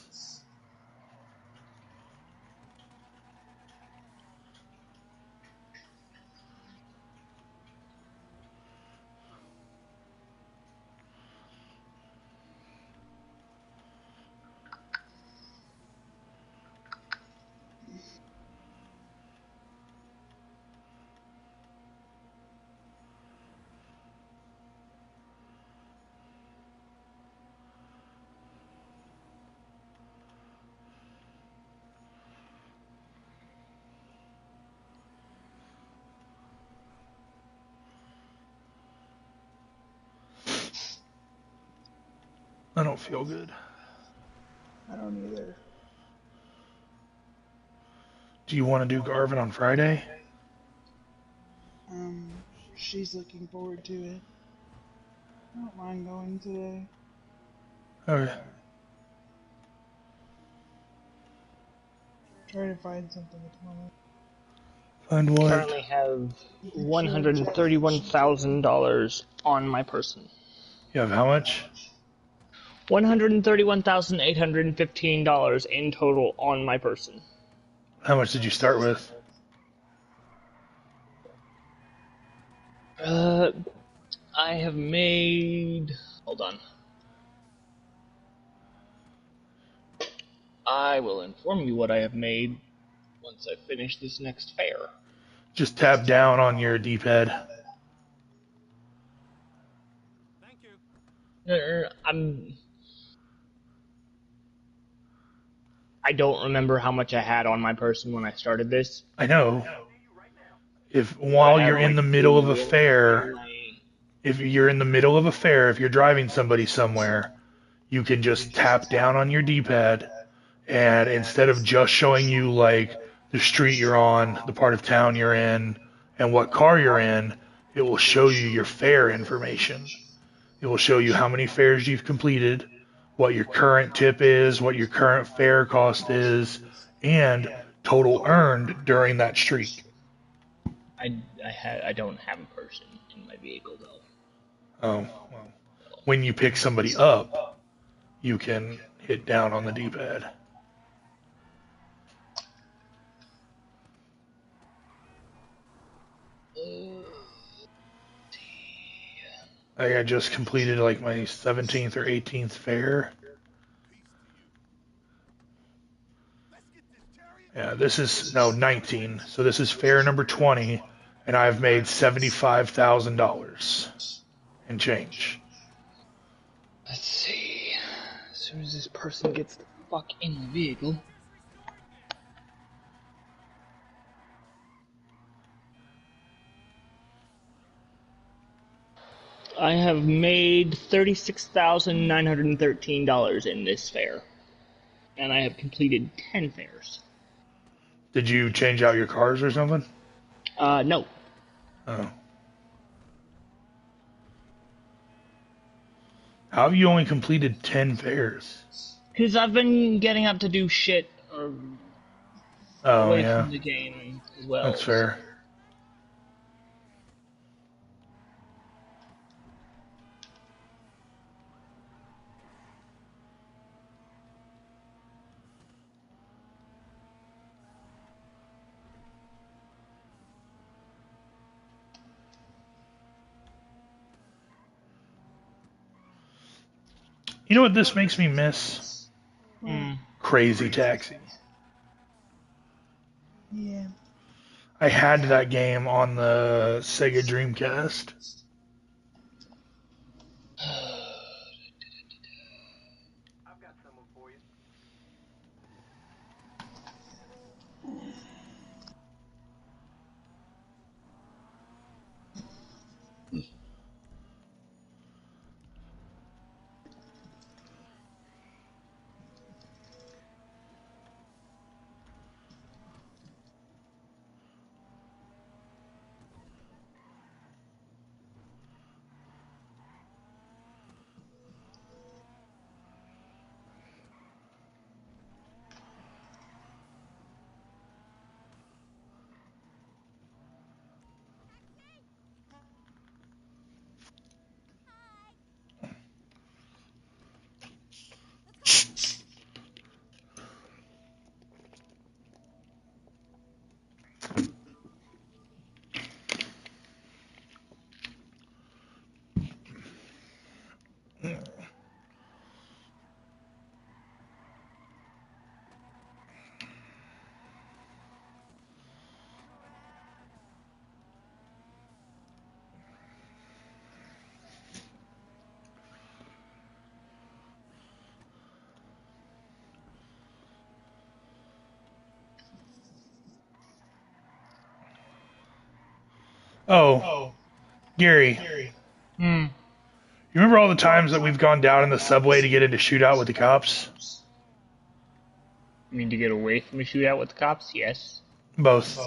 I don't feel good. I don't either. Do you want to do Garvin on Friday? She's looking forward to it. I don't mind going today. Okay. Try to find something at the moment. Find what? Currently have $131,000 on my person. You have how much? $131,815 in total on my person. How much did you start with? I have made... Hold on. I will inform you what I have made once I finish this next fair. Just tap down on your D-pad. I don't remember how much I had on my person when I started this. I know. If while you're in the middle of a fair, if you're in the middle of a fair, if you're driving somebody somewhere, you can just tap down on your D-pad, and instead of just showing you like the street you're on, the part of town you're in, and what car you're in, it will show you your fare information. It will show you how many fares you've completed, what your current tip is, what your current fare cost is, and total earned during that streak. I don't have a person in my vehicle though. Oh, well. When you pick somebody up, you can hit down on the D-pad. I just completed like my 17th or 18th fair. Yeah, this is, no, 19. So this is fare number 20, and I've made $75,000 and change. Let's see. As soon as this person gets the fuck in the vehicle. I have made $36,913 in this fare. And I have completed 10 fares. Did you change out your cars or something? No. Oh. How have you only completed 10 fares? Because I've been getting up to do shit Oh, away yeah. from the game as well. That's fair. You know what this makes me miss? Crazy Taxi. Yeah. I had that game on the Sega Dreamcast. Oh, Gary, you remember all the times that we've gone down in the subway to get into shootout with the cops? You mean to get away from a shootout with the cops? Yes. Both.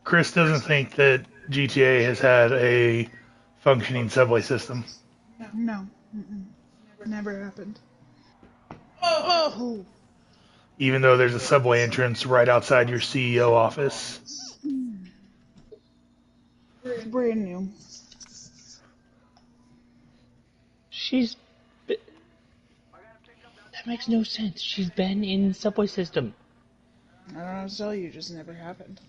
Chris doesn't think that GTA has had a functioning subway system. No. Never happened. Oh. Even though there's a subway entrance right outside your CEO office. It's brand new. That makes no sense. She's been in the subway system. I don't know how to tell you, it just never happened.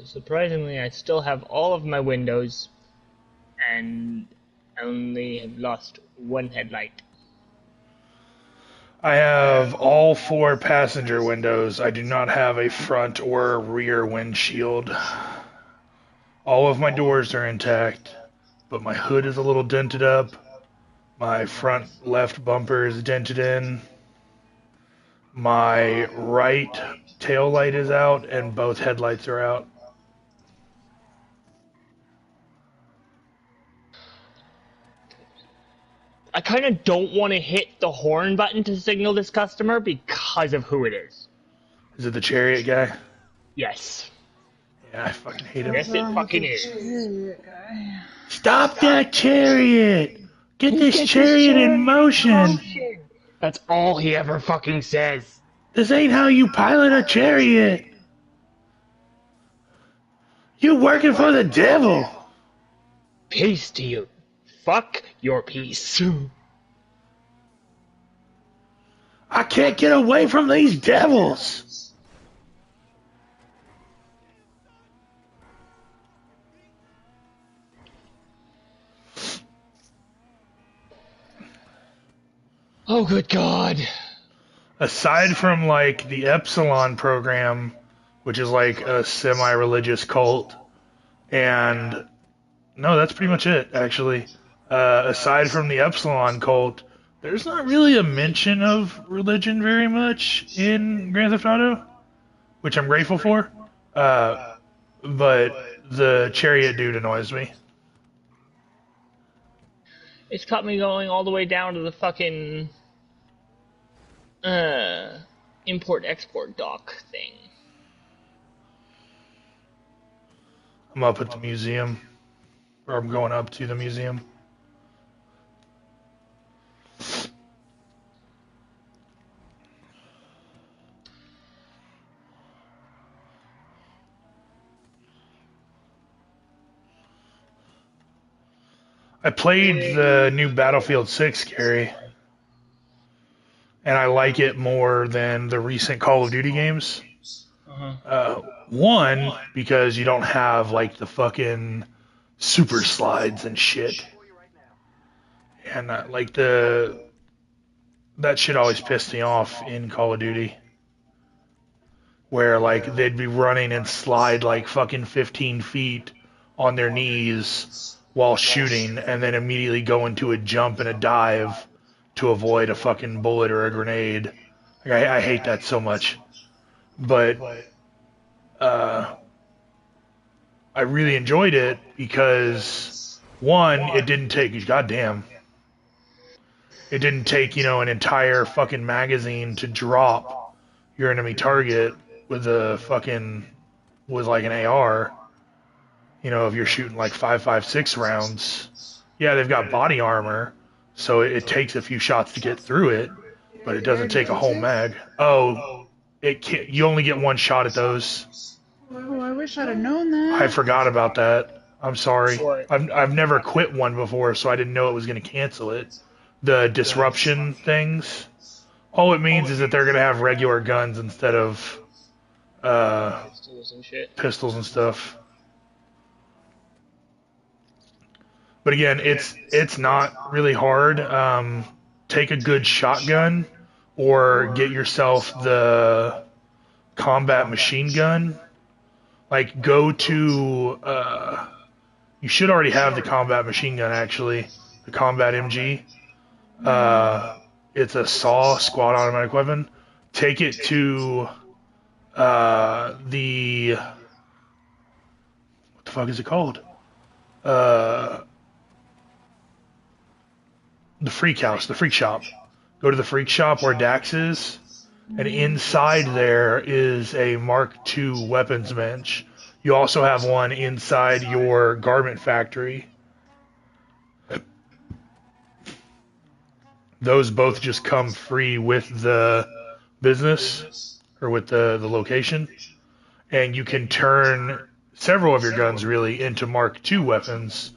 Surprisingly, I still have all of my windows, and only have lost one headlight. I have all 4 passenger windows. I do not have a front or rear windshield. All of my doors are intact, but my hood is a little dented up. My front left bumper is dented in. My right tail light is out, and both headlights are out. I kind of don't want to hit the horn button to signal this customer because of who it is. Is it the Chariot guy? Yes. Yeah, I fucking hate him. Yes, it fucking is. Stop that Chariot! Get this Chariot in motion! That's all he ever fucking says. This ain't how you pilot a Chariot! You working for the devil! Peace to you. Fuck your peace. I can't get away from these devils. Oh, good God. Aside from like the Epsilon program, which is like a semi-religious cult, and no, that's pretty much it, actually. Aside from the Epsilon cult, there's not really a mention of religion very much in Grand Theft Auto, which I'm grateful for. Uh, but the chariot dude annoys me. It's caught me going all the way down to the fucking import-export dock thing. I'm up at the museum, or I'm going up to the museum. I played the new Battlefield 6, Gary, and I like it more than the recent Call of Duty games. One, because you don't have like the fucking super slides and shit, and like that shit always pissed me off in Call of Duty, where like they'd be running and slide like fucking 15 feet on their knees while shooting, and then immediately go into a jump and a dive to avoid a fucking bullet or a grenade. Like, I hate that so much. But uh, I really enjoyed it because one, it didn't take goddamn. It didn't take, an entire fucking magazine to drop your enemy target with with like an AR. If you're shooting like 5.56 rounds, yeah, they've got body armor, so it takes a few shots to get through it, but it doesn't take a whole mag. Oh, it can't, you only get one shot at those. Oh, I wish I'd have known that. I forgot about that. I'm sorry. I've never quit one before, so I didn't know it was going to cancel it. The disruption things, all it means is that they're going to have regular guns instead of pistols and stuff. But again, it's not really hard. Take a good shotgun or get yourself the combat machine gun. Like go to you should already have the combat machine gun actually, the combat MG. It's a SAW squad automatic weapon. Take it to the what the fuck is it called? The freak house, the freak shop. Go to the freak shop where Dax is, and inside there is a Mark II weapons bench. You also have one inside your garment factory. Those both just come free with the business, or with the location. And you can turn several of your guns really into Mark II weapons,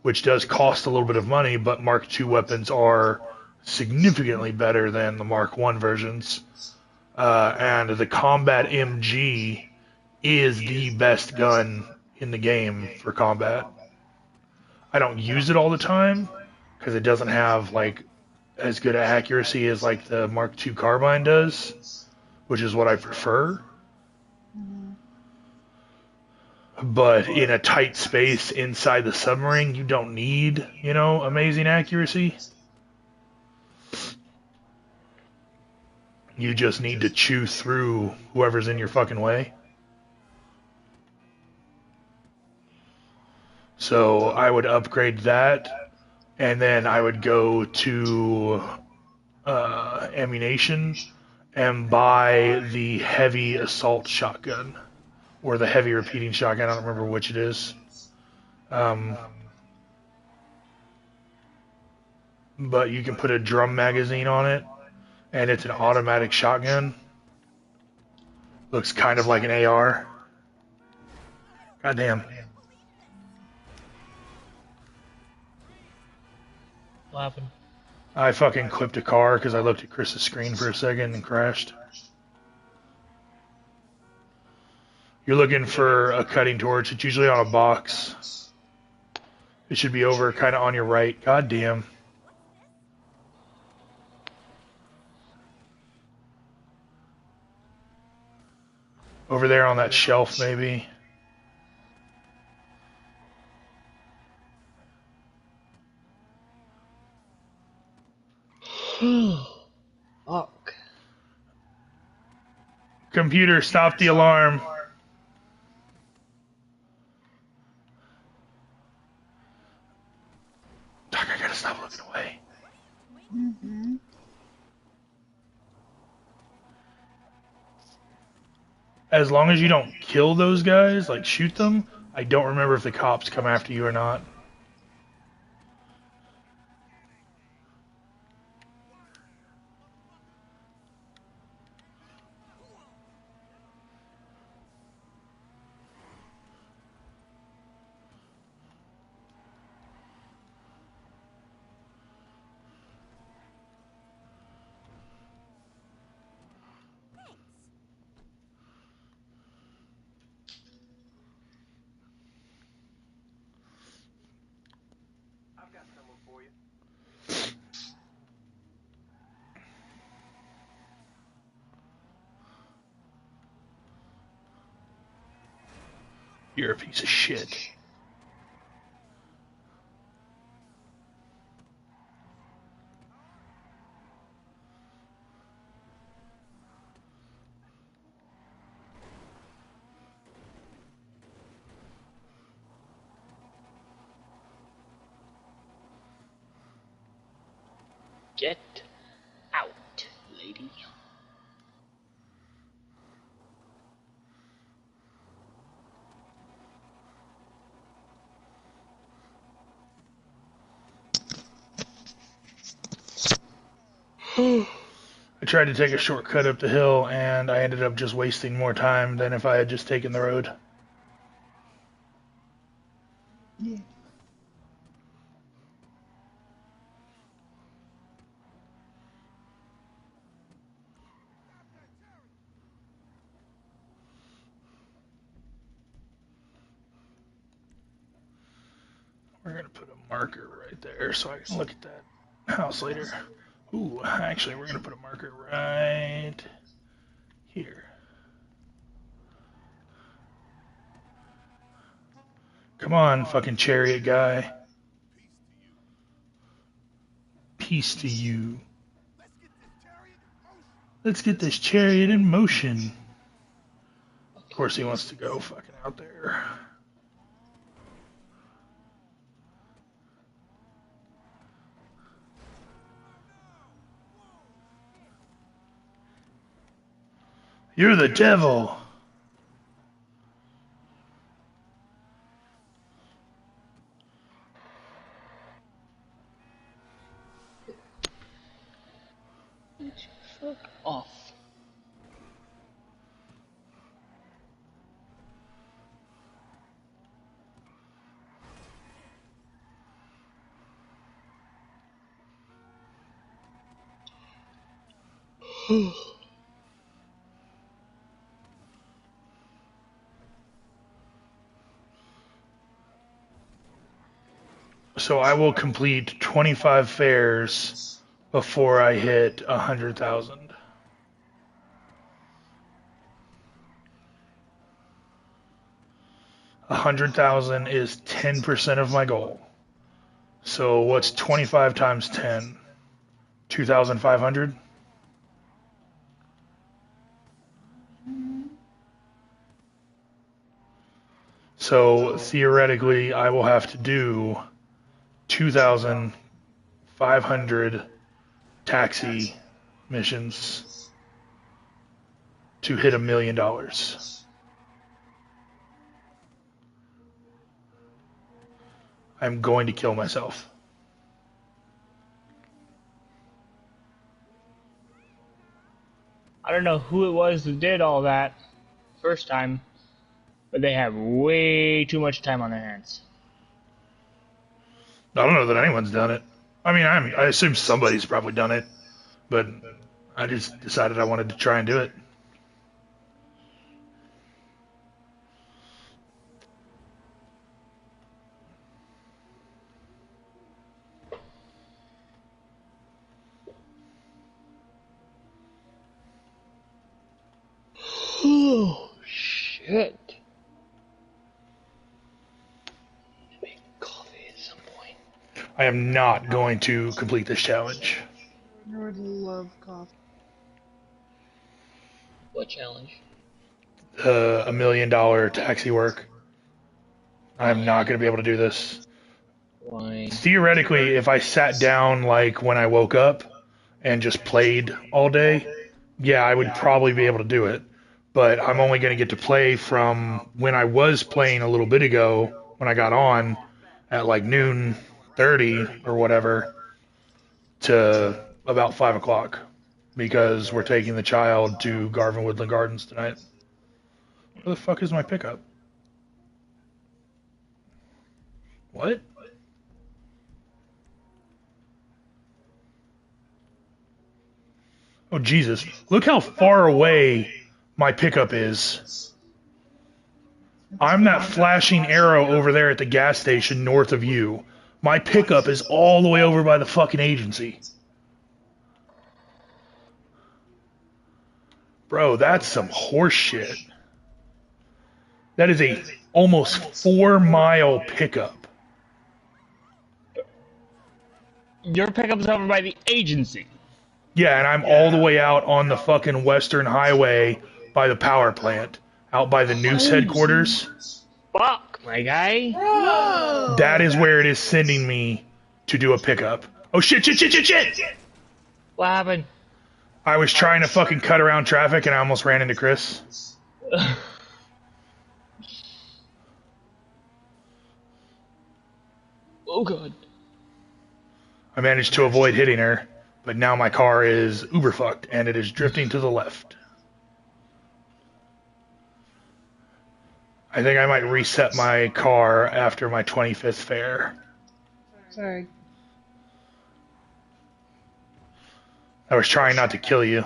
which does cost a little bit of money, but Mark II weapons are significantly better than the Mark I versions. And the Combat MG is the best gun in the game for combat. I don't use it all the time because it doesn't have like as good accuracy as like the Mark II carbine does, which is what I prefer. But in a tight space inside the submarine, you don't need, amazing accuracy. You just need to chew through whoever's in your fucking way. So I would upgrade that, and then I would go to ammunition and buy the heavy assault shotgun. Or the heavy repeating shotgun, I don't remember which it is. But you can put a drum magazine on it, and it's an automatic shotgun. Looks kind of like an AR. Goddamn. What happened? I fucking clipped a car because I looked at Chris's screen for a second and crashed. You're looking for a cutting torch. It's usually on a box. It should be over kind of on your right. God damn. Over there on that shelf, maybe. Fuck. Computer, stop the alarm. Doc, I gotta stop looking away. Mm-hmm. As long as you don't kill those guys, like shoot them, I don't remember if the cops come after you or not. You're a piece of shit. Get out, lady. I tried to take a shortcut up the hill, and I ended up just wasting more time than if I had just taken the road. Yeah. We're going to put a marker right there so I can look at that house later. Ooh, actually, we're going to put a marker right here. Come on, fucking chariot guy. Peace to you. Let's get this chariot in motion. Of course he wants to go fucking out there. You're the devil. Fuck off. So I will complete 25 fairs before I hit 100,000. 100,000 is 10% of my goal. So what's 25 times 10? 2,500? So theoretically, I will have to do 2,500 taxi missions to hit $1 million. I'm going to kill myself. I don't know who it was that did all that first time, but they have way too much time on their hands. I don't know that anyone's done it. I mean, I assume somebody's probably done it, but I just decided I wanted to try and do it. Oh, shit. Make coffee at some point. I am not going to complete this challenge. I would love coffee. What challenge? $1 million taxi work. I'm not going to be able to do this. Why? Theoretically, if I sat down like when I woke up and just played all day, yeah, I would probably be able to do it. But I'm only going to get to play from when I was playing a little bit ago when I got on at like noon 30 or whatever to about 5 o'clock because we're taking the child to Garvin Woodland Gardens tonight. Where the fuck is my pickup? What? Oh, Jesus. Look how far away my pickup is. I'm that flashing arrow over there at the gas station north of you. My pickup is all the way over by the fucking agency. Bro, that's some horse shit. That is a almost 4-mile pickup. Your pickup's over by the agency. Yeah, and I'm all the way out on the fucking Western Highway by the power plant, out by the Noose headquarters. Fuck, my guy. Whoa! That is where it is sending me to do a pickup. Oh shit, shit, shit, shit, shit! What happened? I was trying to fucking cut around traffic and I almost ran into Chris. Oh god. I managed to avoid hitting her, but now my car is uber fucked and it is drifting to the left. I think I might reset my car after my 25th fare. Sorry. I was trying not to kill you.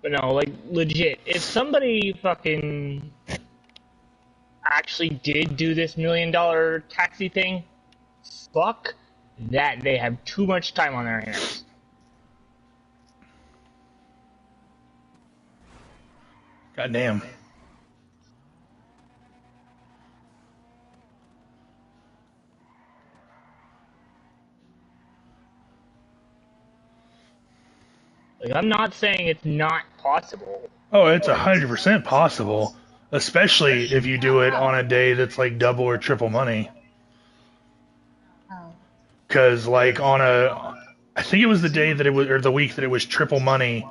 But no, like, legit, if somebody fucking actually did do this $1 million taxi thing, fuck that, they have too much time on their hands. Goddamn. Like, I'm not saying it's not possible. Oh, it's 100% possible, especially if you do it on a day that's like double or triple money. Because like I think it was the day that it was, or the week that it was triple money,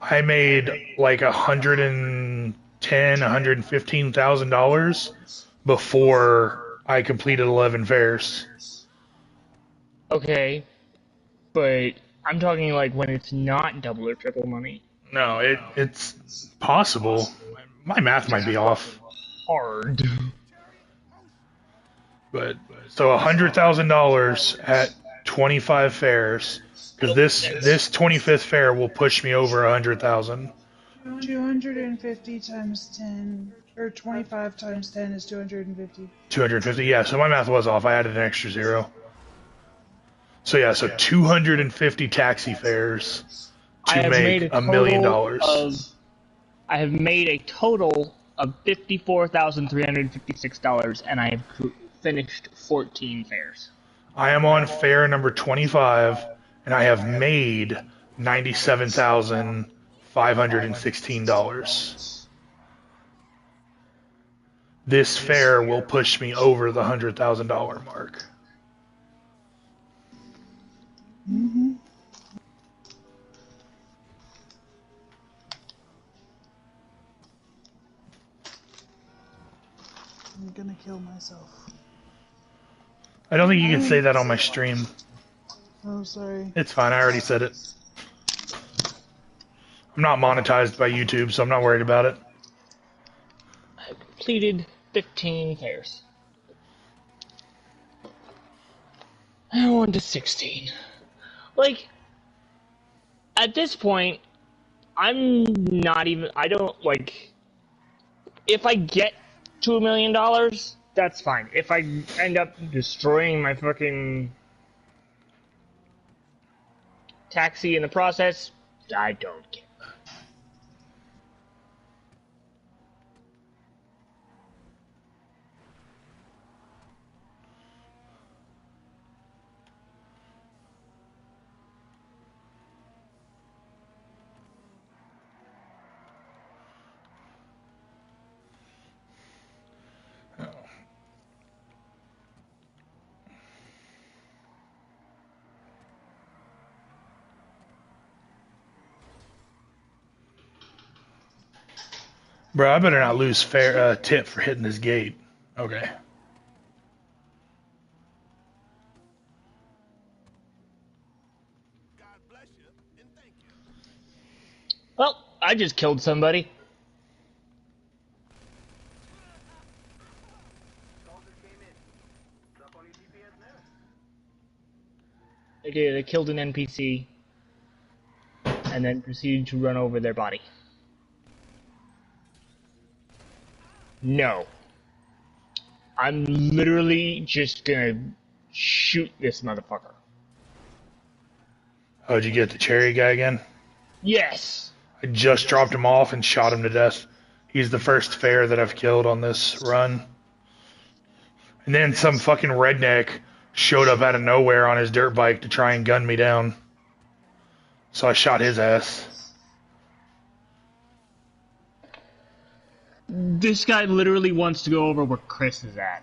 I made like $115,000 before I completed 11 fairs. Okay, but I'm talking like when it's not double or triple money. No, it's possible. My math might be off. Hard. But so $100,000 at 25 fairs, because this 25th fair will push me over 100,000. 250 times 10, or 25 times 10 is 250. 250, yeah. So my math was off. I added an extra zero. So yeah, so 250 taxi fares to make $1 million. I have made a total of $54,356, and I have finished 14 fairs. I am on fare number 25, and I have made $97,516. This fare will push me over the $100,000 mark. Mm-hmm. I'm gonna kill myself. I don't think you can say that on my stream. Oh, sorry. It's fine, I already said it. I'm not monetized by YouTube, so I'm not worried about it. I've completed 15 fares. I went to 16. Like, at this point, I'm not even, I don't, like, if I get to $1 million, that's fine. If I end up destroying my fucking taxi in the process, I don't care. Bro, I better not lose fair tip for hitting this gate. Okay. Well, I just killed somebody. They killed an NPC and then proceeded to run over their body. No. I'm literally just gonna shoot this motherfucker. Oh, did you get the cherry guy again? Yes! I just dropped him off and shot him to death. He's the first fare that I've killed on this run. And then some fucking redneck showed up out of nowhere on his dirt bike to try and gun me down. So I shot his ass. This guy literally wants to go over where Chris is at.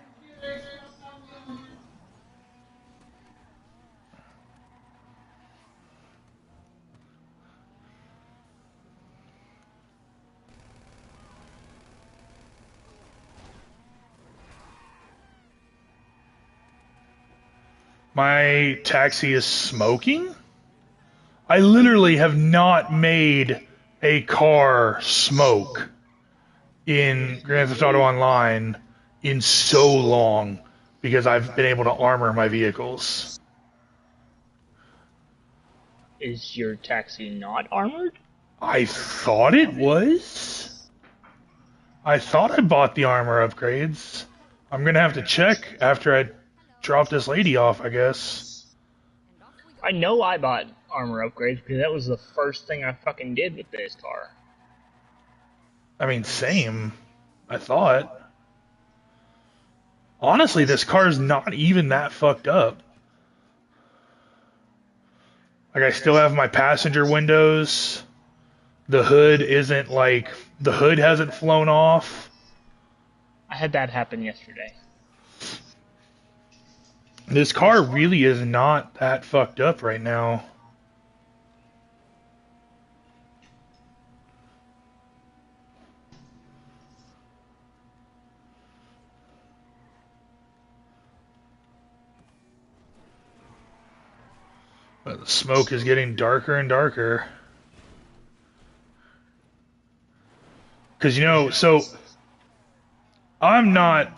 My taxi is smoking? I literally have not made a car smoke in Grand Theft Auto Online in so long because I've been able to armor my vehicles. Is your taxi not armored? I thought it was. I thought I bought the armor upgrades. I'm gonna have to check after I drop this lady off, I guess. I know I bought armor upgrades because that was the first thing I fucking did with this car. I mean, same. I thought. Honestly, this car's not even that fucked up. Like, I still have my passenger windows. The hood isn't like... The hood hasn't flown off. I had that happen yesterday. This car really is not that fucked up right now. But the smoke is getting darker and darker. Because, you know, so I'm not,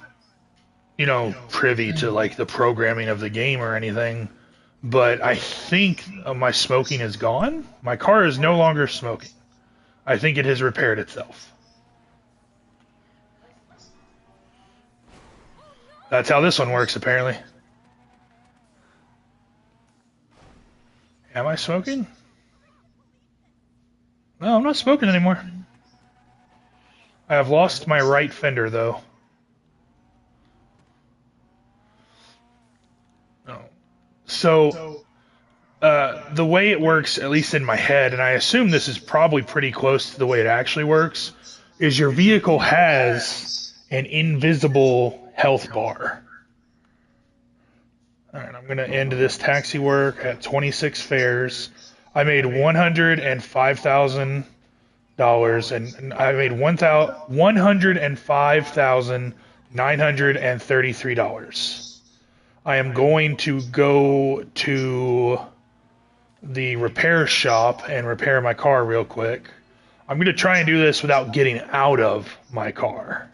you know, privy to, like, the programming of the game or anything, but I think my smoking is gone. My car is no longer smoking. I think it has repaired itself. That's how this one works, apparently. Am I smoking? No, I'm not smoking anymore. I have lost my right fender, though. Oh. So, the way it works, at least in my head, and I assume this is probably pretty close to the way it actually works, is your vehicle has an invisible health bar. Alright, I'm going to end this taxi work at 26 fares. I made $105,000 and I made $105,933. I am going to go to the repair shop and repair my car real quick. I'm going to try and do this without getting out of my car.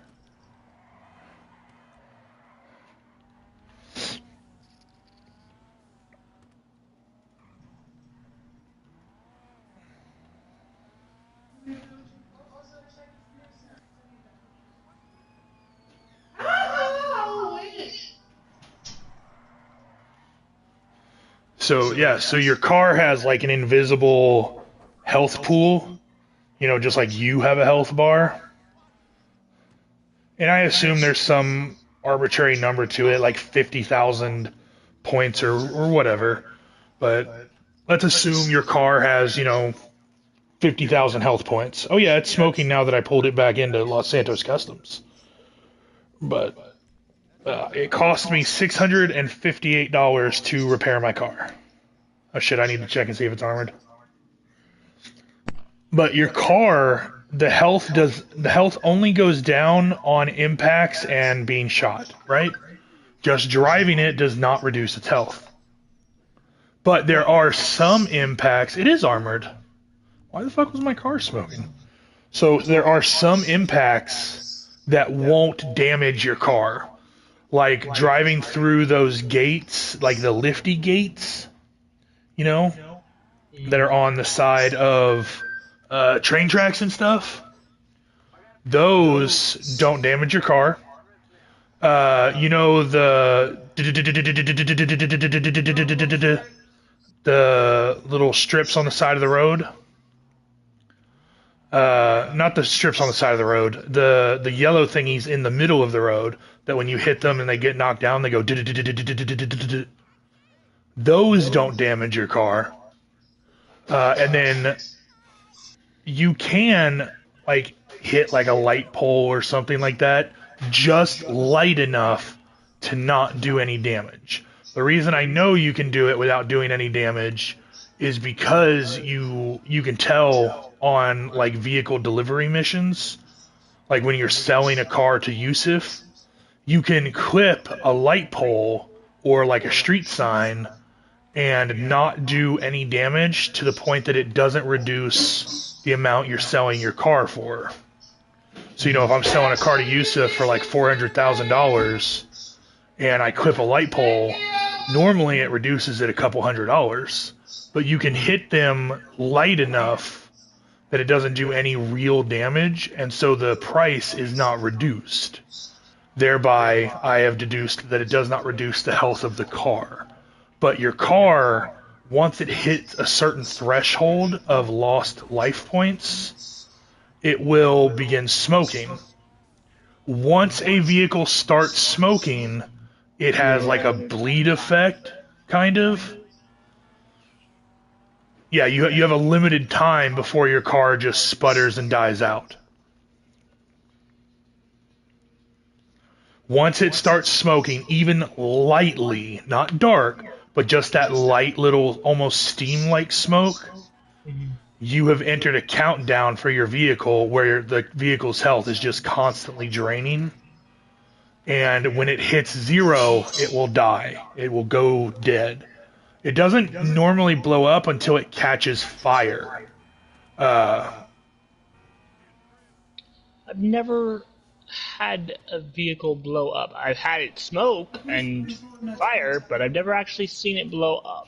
So yeah, so your car has like an invisible health pool, just like you have a health bar. And I assume there's some arbitrary number to it, like 50,000 points or whatever. But let's assume your car has, 50,000 health points. Oh yeah, it's smoking now that I pulled it back into Los Santos Customs. But it cost me $658 to repair my car. Oh shit, I need to check and see if it's armored. But your car, the health only goes down on impacts and being shot, right? Just driving it does not reduce its health. But there are some impacts. It is armored. Why the fuck was my car smoking? So there are some impacts that won't damage your car. Like driving through those gates, like the lifty gates, that are on the side of train tracks and stuff. Those don't damage your car. The little strips on the side of the road. Not the strips on the side of the road. The yellow thingies in the middle of the road that when you hit them and they get knocked down, they go. Those don't damage your car. And then you can like hit like a light pole or something like that, just light enough to not do any damage. The reason I know you can do it without doing any damage is because you can tell on like vehicle delivery missions, like when you're selling a car to Yusuf, you can clip a light pole or like a street sign and not do any damage to the point that it doesn't reduce the amount you're selling your car for. So, if I'm selling a car to Yusuf for like $400,000 and I clip a light pole, normally it reduces it a couple $100s. But you can hit them light enough that it doesn't do any real damage, and so the price is not reduced. Thereby, I have deduced that it does not reduce the health of the car. But your car, once it hits a certain threshold of lost life points, it will begin smoking. Once a vehicle starts smoking, it has like a bleed effect, kind of. Yeah, you have a limited time before your car just sputters and dies out. Once it starts smoking, even lightly, not dark, but just that light little, almost steam-like smoke, you have entered a countdown for your vehicle where the vehicle's health is just constantly draining. And when it hits 0, it will die. It will go dead. It doesn't normally blow up until it catches fire. I've never had a vehicle blow up. I've had it smoke and fire, but I've never actually seen it blow up.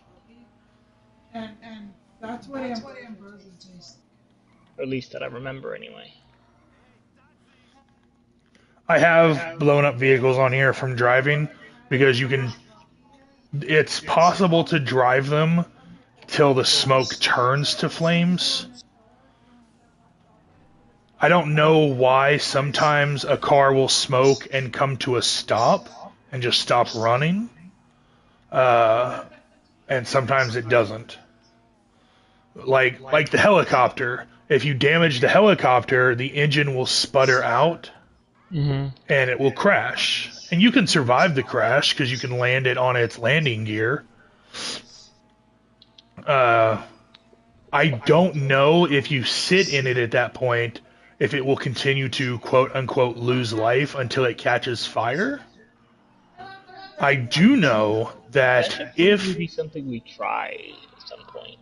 And that's what ambrosia tastes like. Or at least that I remember anyway. I have blown up vehicles on here from driving because it's possible to drive them till the smoke turns to flames. I don't know why sometimes a car will smoke and come to a stop and just stop running. And sometimes it doesn't. Like the helicopter. If you damage the helicopter, the engine will sputter out and it will crash. And you can survive the crash because you can land it on its landing gear. I don't know if you sit in it at that point, if it will continue to quote-unquote lose life until it catches fire. I do know that if... Maybe something we try at some point.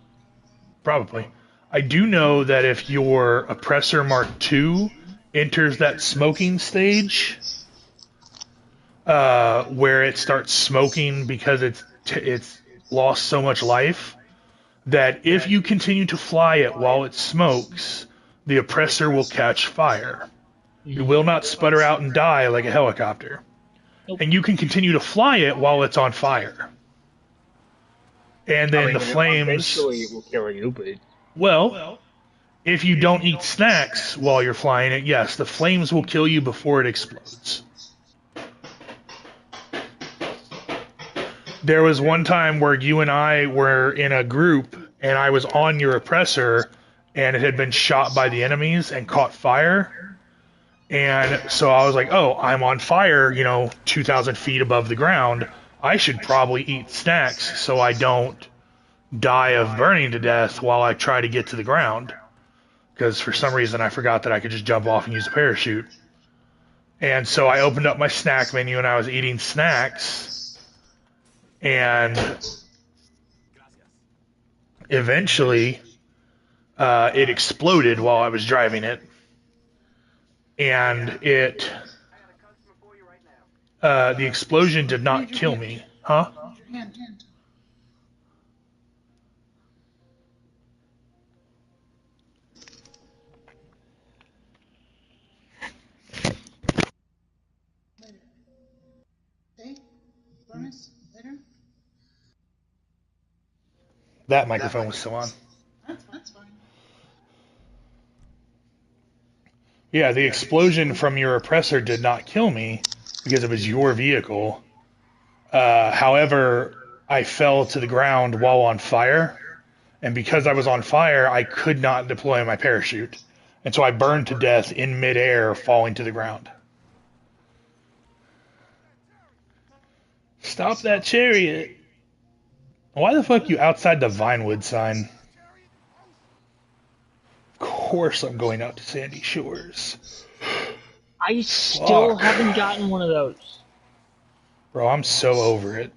Probably. I do know that if your Oppressor Mark II enters that smoking stage, where it starts smoking because it's lost so much life, that if you continue to fly it while it smokes, the Oppressor will catch fire. It will not sputter out and die like a helicopter. And you can continue to fly it while it's on fire. And then I mean, the flames. eventually it will kill you, but Well, if you don't eat snacks while you're flying it, yes, the flames will kill you before it explodes. There was one time where you and I were in a group, and I was on your oppressor, and it had been shot by the enemies and caught fire. And so I was like, oh, I'm on fire, 2,000 feet above the ground. I should probably eat snacks so I don't die of burning to death while I try to get to the ground. Because for some reason I forgot that I could just jump off and use a parachute. And so I opened up my snack menu and I was eating snacks. And eventually it exploded while I was driving it. And the explosion did not kill me. Huh? Hand. Okay. Bonus later. That microphone was still on. That's fine. Yeah, the explosion from your oppressor did not kill me because it was your vehicle. However, I fell to the ground while on fire, and because I was on fire, I could not deploy my parachute. And so I burned to death in midair, falling to the ground. Stop that chariot! Why the fuck you outside the Vinewood sign? Of course I'm going out to Sandy Shores. I still Fuck. haven't gotten one of those. Bro, I'm so over it.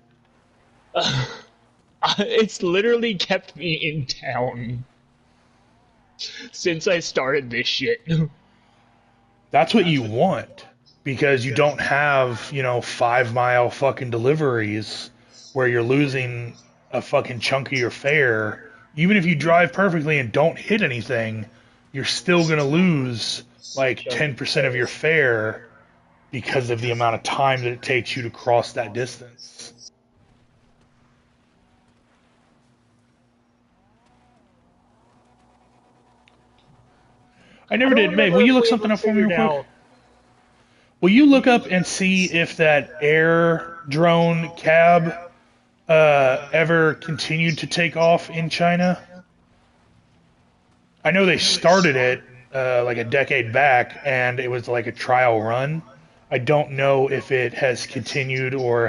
It's literally kept me in town since I started this shit. That's what you want. Because you don't have, 5 mile fucking deliveries where you're losing a fucking chunk of your fare. Even if you drive perfectly and don't hit anything, you're still going to lose like 10% of your fare because of the amount of time that it takes you to cross that distance. I never did. Babe, will you look something up for me real quick? Will you look up and see if that air drone cab ever continued to take off in China? I know they started it like a decade back, and it was like a trial run. I don't know if it has continued or.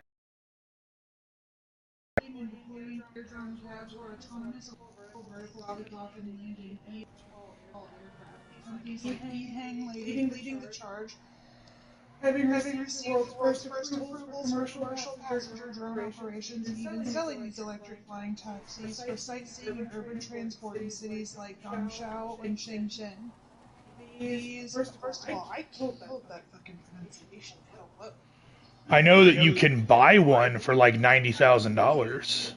Leading the charge. Having received the world's first approvals for commercial passenger drone operations and even selling these electric flying taxis for sightseeing and urban transport in cities like Guangzhou and Shenzhen. First of all, I killed that fucking pronunciation. Hello. I know that you can buy one for like $90,000. So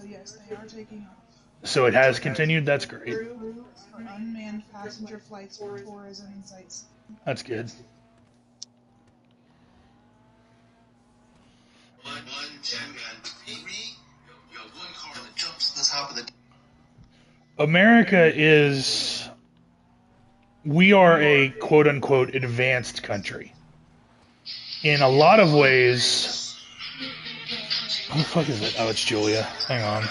yes, they are taking off. So it has continued. That's great. For unmanned passenger flights for tourism and sightseeing. That's good. America is. We are a quote unquote advanced country. In a lot of ways. Who the fuck is it? Oh, it's Julia. Hang on.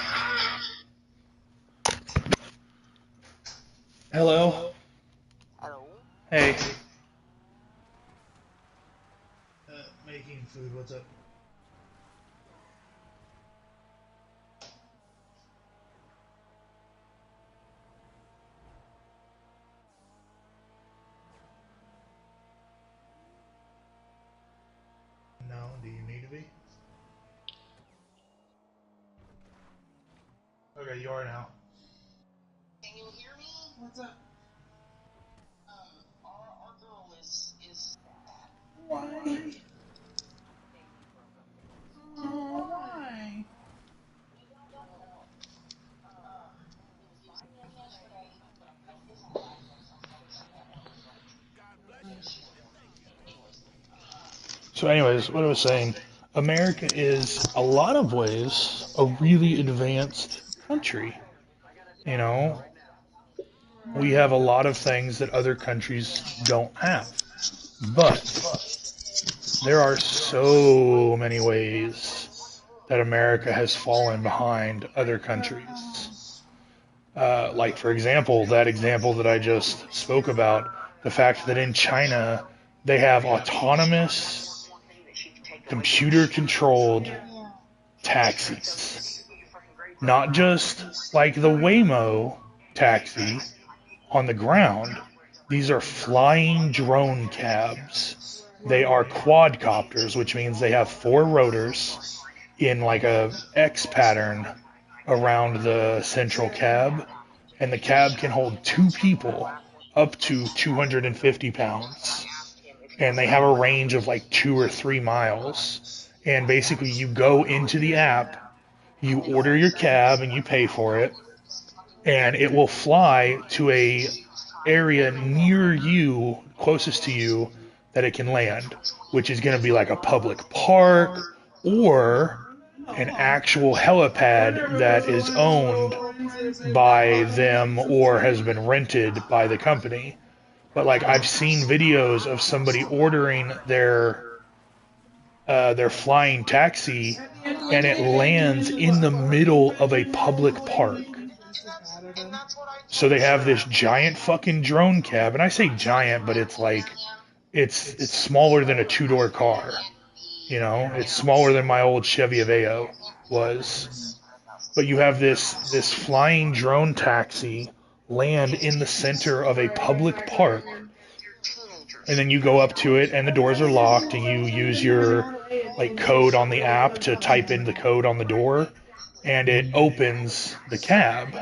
Hello? Hello? Hey. Making food, what's up? No, do you need to be? Okay, you are now. Can you hear me? What's up? Our girl is Why? Oh, why? So anyways, what I was saying, America is, a lot of ways, a really advanced country. You know, we have a lot of things that other countries don't have. But there are so many ways that America has fallen behind other countries. Like, for example, that example that I just spoke about, the fact that in China they have autonomous, computer controlled taxis. Not just like the Waymo taxi on the ground, these are flying drone cabs. They are quadcopters, which means they have four rotors in like a X pattern around the central cab, and the cab can hold two people up to 250 pounds. And they have a range of like 2 or 3 miles. And basically, you go into the app, you order your cab, and you pay for it, and it will fly to a area near you, closest to you, that it can land, which is going to be like a public park or an actual helipad that is owned by them or has been rented by the company. But like I've seen videos of somebody ordering their flying taxi, and it lands in the middle of a public park. So they have this giant fucking drone cab, and I say giant, but it's like it's smaller than a two-door car. You know, it's smaller than my old Chevy Aveo was. But you have this flying drone taxi land in the center of a public park, and then you go up to it, and the doors are locked, and you use your like code on the app to type in the code on the door, and it opens the cab.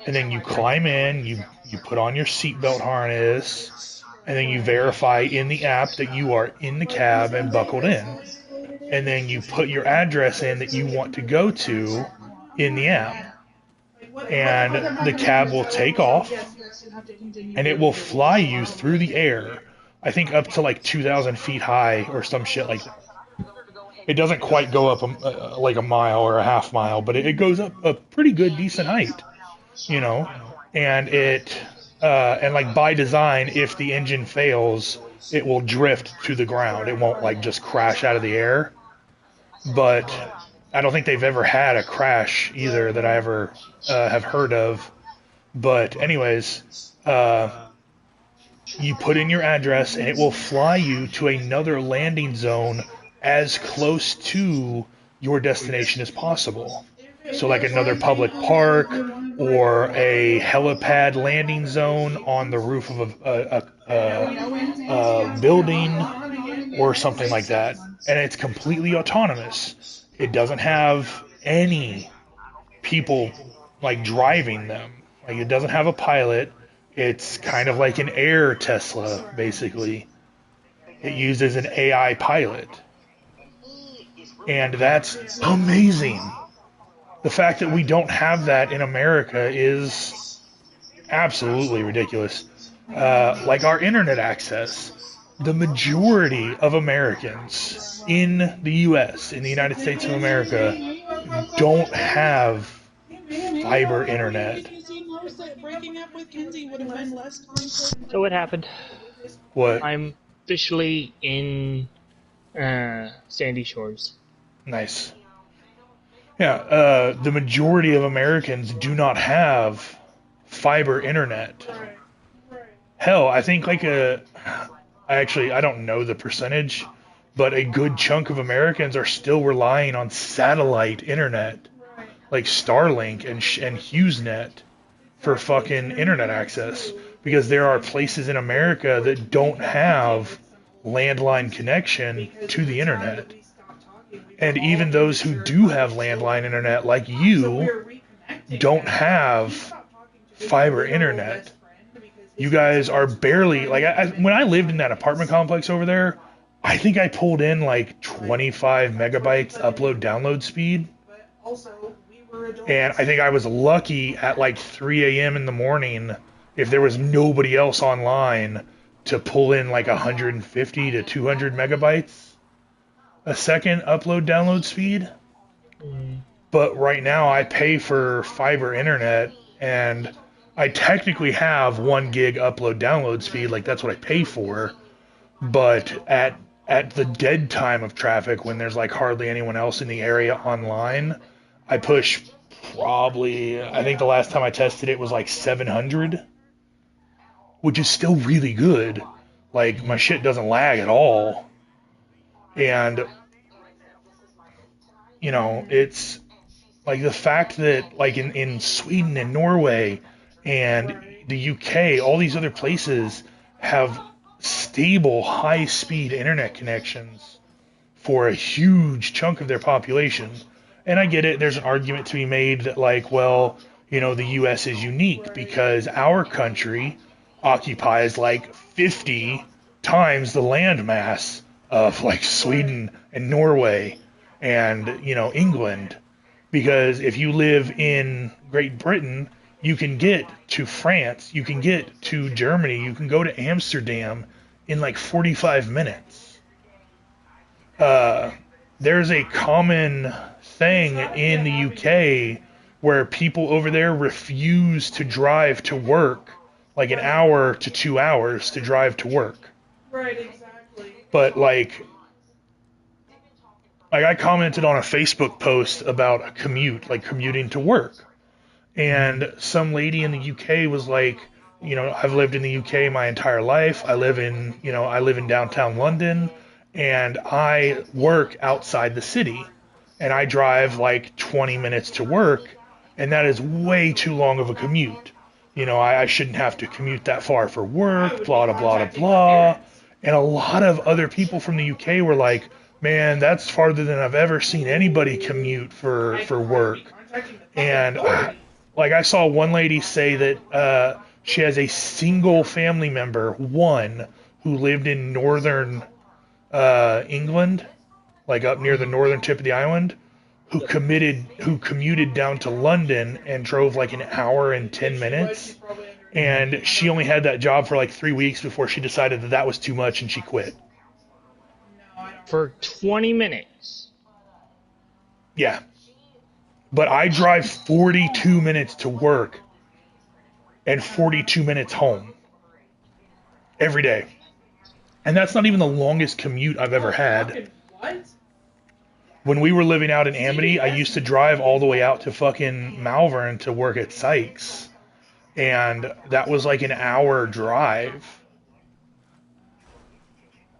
And then you climb in, you put on your seatbelt harness, and then you verify in the app that you are in the cab and buckled in. And then you put your address in that you want to go to in the app. And the cab will take off, and it will fly you through the air, I think up to like 2,000 feet high or some shit like that. It doesn't quite go up like a mile or a half mile, but it goes up a pretty good, decent height. You know, and and like by design, if the engine fails, it will drift to the ground. It won't like just crash out of the air. But I don't think they've ever had a crash either that I ever have heard of. But anyways, you put in your address, and it will fly you to another landing zone as close to your destination as possible. So like another public park or a helipad landing zone on the roof of a building or something like that. And it's completely autonomous. It doesn't have any people like driving them. Like it doesn't have a pilot. It's kind of like an air Tesla, basically. It uses an AI pilot. And that's amazing. The fact that we don't have that in America is absolutely ridiculous. Like our internet access, the majority of Americans in the U.S., in the United States of America, don't have fiber internet. So what happened? What? I'm officially in Sandy Shores. Nice. Yeah, the majority of Americans do not have fiber internet. Hell, I think like I don't know the percentage, but a good chunk of Americans are still relying on satellite internet, like Starlink and HughesNet for fucking internet access, because there are places in America that don't have landline connection to the internet. And even those who do have landline internet, like you, don't have fiber internet. You guys are barely, like, when I lived in that apartment complex over there, I think I pulled in like 25 megabytes upload download speed. And I think I was lucky at like 3 a.m. in the morning, if there was nobody else online, to pull in like 150 to 200 megabytes. a second upload download speed. But right now I pay for fiber internet, and I technically have 1 gig upload download speed, like that's what I pay for. But at the dead time of traffic, when there's like hardly anyone else in the area online, I push probably, I think the last time I tested it was like 700, which is still really good. Like my shit doesn't lag at all. And it's like the fact that like in Sweden and Norway and the UK, all these other places have stable high speed internet connections for a huge chunk of their population. And I get it, there's an argument to be made that like, well, the US is unique because our country occupies like 50 times the land mass of like Sweden and Norway and England, because if you live in Great Britain, you can get to France, you can get to Germany, you can go to Amsterdam in like 45 minutes. There's a common thing in the UK where people over there refuse to drive to work, like an hour to 2 hours to drive to work. Right, exactly. But like I commented on a Facebook post about a commute, like commuting to work. And some lady in the UK was like, I've lived in the UK my entire life. I live in downtown London, and I work outside the city, and I drive like 20 minutes to work, and that is way too long of a commute. I shouldn't have to commute that far for work, blah, blah, blah, blah, blah. And a lot of other people from the UK were like, man, that's farther than I've ever seen anybody commute for work. And like I saw one lady say that she has a single family member, one, who lived in northern England, like up near the northern tip of the island, who commuted down to London and drove like an hour and 10 minutes. And she only had that job for like 3 weeks before she decided that was too much and she quit. For 20 minutes. Yeah. But I drive 42 minutes to work and 42 minutes home every day. And that's not even the longest commute I've ever had. When we were living out in Amity, I used to drive all the way out to fucking Malvern to work at Sykes. And that was like an hour drive.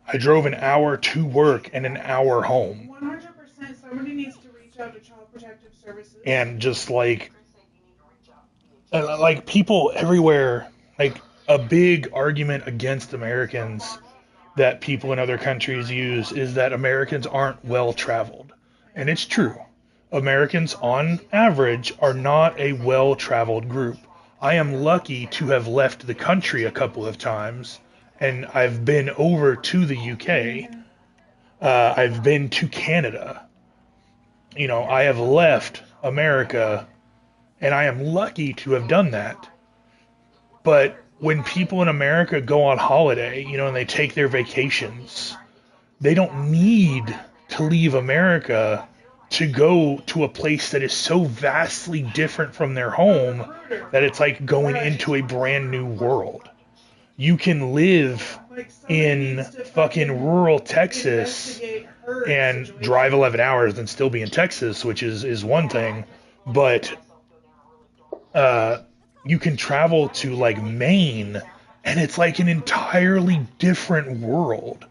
I drove an hour to work and an hour home. 100% somebody needs to reach out to Child Protective Services. And just like people everywhere, like a big argument against Americans that people in other countries use is that Americans aren't well traveled. And it's true. Americans on average are not a well traveled group. I am lucky to have left the country a couple of times, and I've been over to the UK. I've been to Canada. I have left America, and I am lucky to have done that. But when people in America go on holiday, and they take their vacations, they don't need to leave America to go to a place that is so vastly different from their home that it's like going into a brand new world. You can live in fucking rural Texas and drive 11 hours and still be in Texas, which is one thing, but you can travel to like Maine and it's like an entirely different world.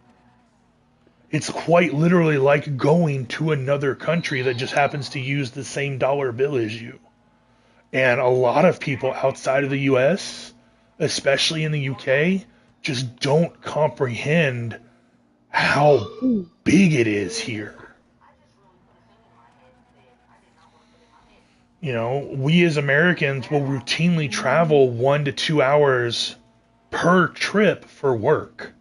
It's quite literally like going to another country that just happens to use the same dollar bill as you. And a lot of people outside of the US, especially in the UK, just don't comprehend how big it is here. We as Americans will routinely travel 1 to 2 hours per trip for work.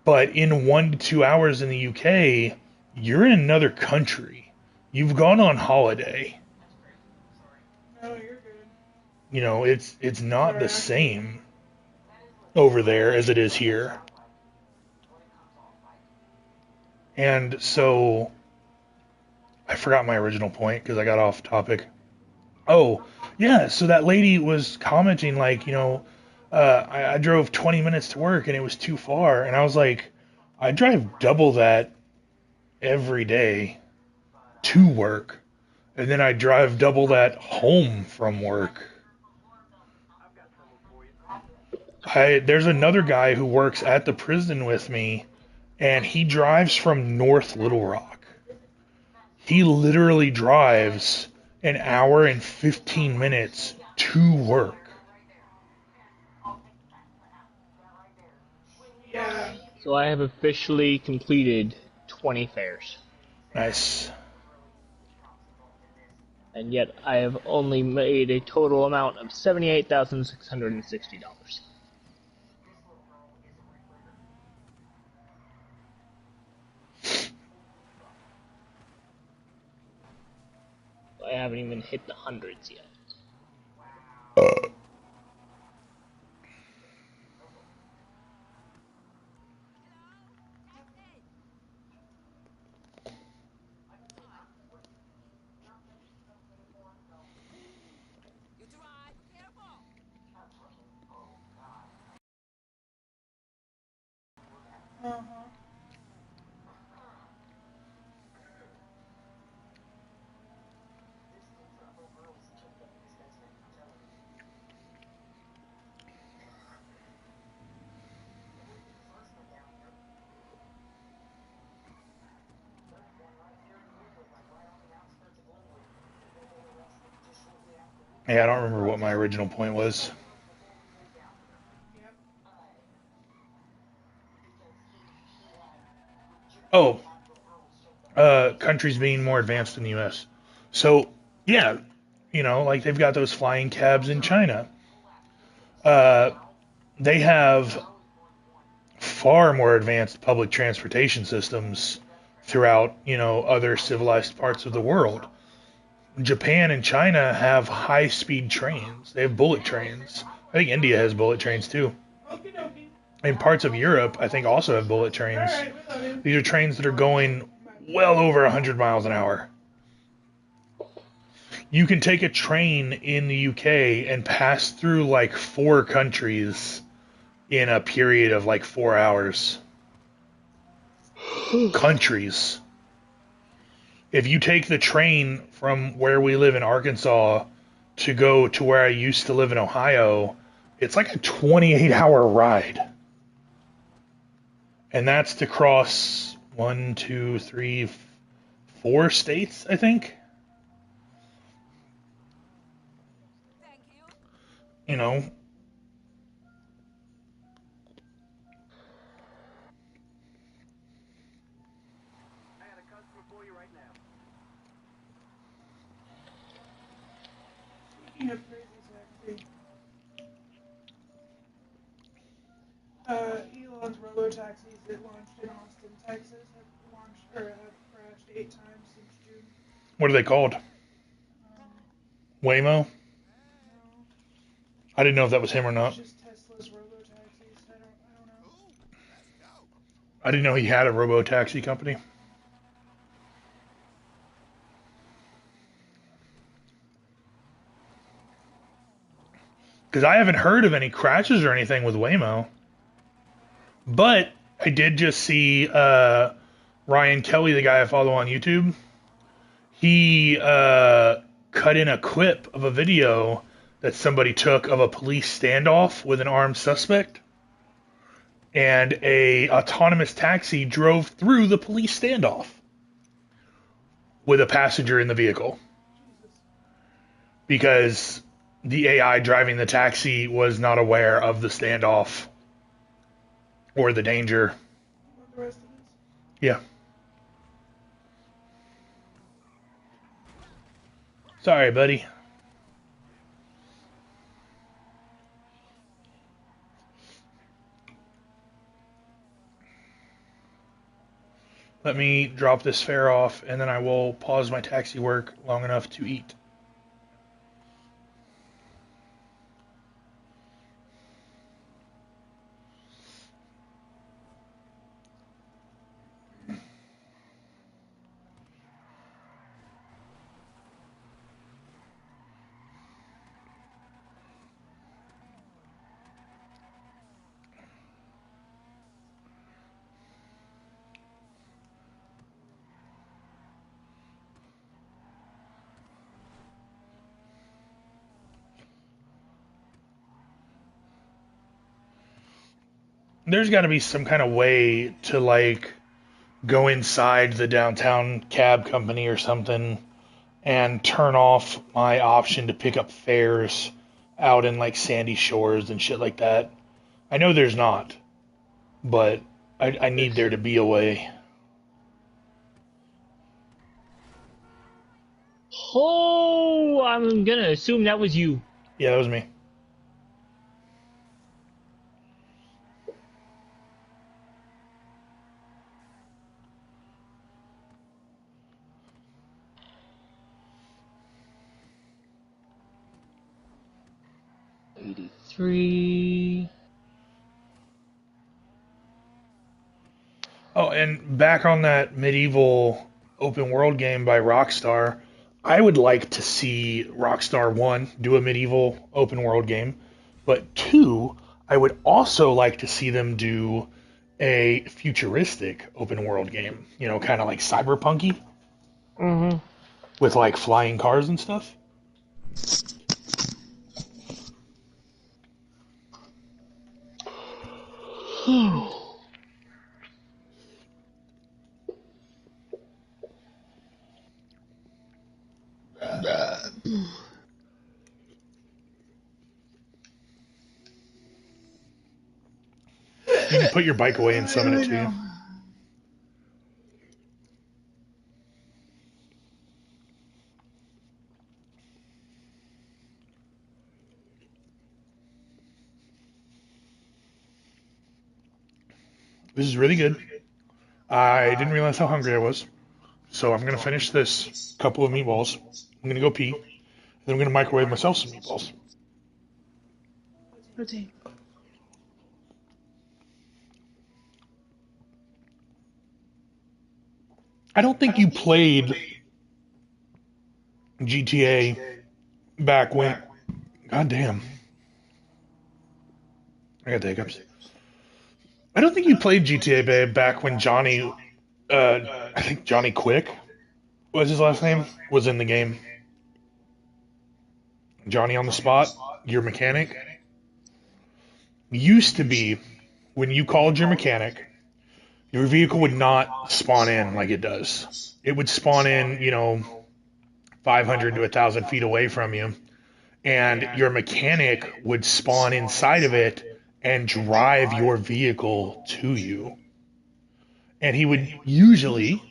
But in 1 to 2 hours in the UK, you're in another country. You've gone on holiday. No, you're good. It's not the same over there as it is here. And so I forgot my original point because I got off topic. Oh, yeah. So that lady was commenting, like, I drove 20 minutes to work and it was too far. And I was like, I drive double that every day to work. And then I drive double that home from work. There's another guy who works at the prison with me, and he drives from North Little Rock. He literally drives an hour and 15 minutes to work. Yeah. So I have officially completed 20 fairs. Nice. And yet I have only made a total amount of $78,660. I haven't even hit the hundreds yet. Uh-huh. Yeah, I don't remember what my original point was. Oh, countries being more advanced than the U.S. So, yeah, like they've got those flying cabs in China. Uh, they have far more advanced public transportation systems throughout, other civilized parts of the world. Japan and China have high-speed trains. They have bullet trains. I think India has bullet trains too. Okie dokie. And parts of Europe, I think, also have bullet trains. All right, we love you. These are trains that are going well over 100 miles an hour. You can take a train in the UK and pass through like 4 countries in a period of like 4 hours. Countries. If you take the train from where we live in Arkansas to go to where I used to live in Ohio, it's like a 28-hour ride. And that's to cross 1, 2, 3, 4 states, I think. You know, Speaking of crazy taxi, Elon's robo-taxis that launched in Austin, Texas, have crashed 8 times since June. what are they called? Waymo? No, I didn't know if that was him or it's not. just Tesla's robo-taxis. I don't know. I didn't know he had a robo taxi company. Because I haven't heard of any crashes or anything with Waymo. But I did just see Ryan Kelly, the guy I follow on YouTube. He cut in a clip of a video that somebody took of a police standoff with an armed suspect. And a autonomous taxi drove through the police standoff with a passenger in the vehicle. Because the AI driving the taxi was not aware of the standoff or the danger. Want the rest of this? Yeah. Sorry, buddy. Let me drop this fare off, and then I will pause my taxi work long enough to eat. There's got to be some kind of way to like go inside the downtown cab company or something and turn off my option to pick up fares out in like Sandy Shores and shit like that. I know there's not, but I need there to be a way. Oh, I'm gonna assume that was you. Yeah, that was me. Three. Oh, and back on that medieval open world game by Rockstar, I would like to see Rockstar 1 do a medieval open world game, but 2, I would also like to see them do a futuristic open world game, you know, kind of like cyberpunky Mm-hmm. with like flying cars and stuff. You can put your bike away and summon it to you. This is really good. I didn't realize how hungry I was, so I'm gonna finish this couple of meatballs. I'm gonna go pee, and then I'm gonna microwave myself some meatballs. Protein. I don't think you played GTA back when. God damn. I got the hiccups. I don't think you played GTA back when Johnny, I think Johnny Quick was his last name, was in the game. Johnny on the spot, your mechanic. Used to be when you called your mechanic, your vehicle would not spawn in like it does. It would spawn in, 500 to 1,000 feet away from you, and your mechanic would spawn inside of it and drive your vehicle to you. And he would usually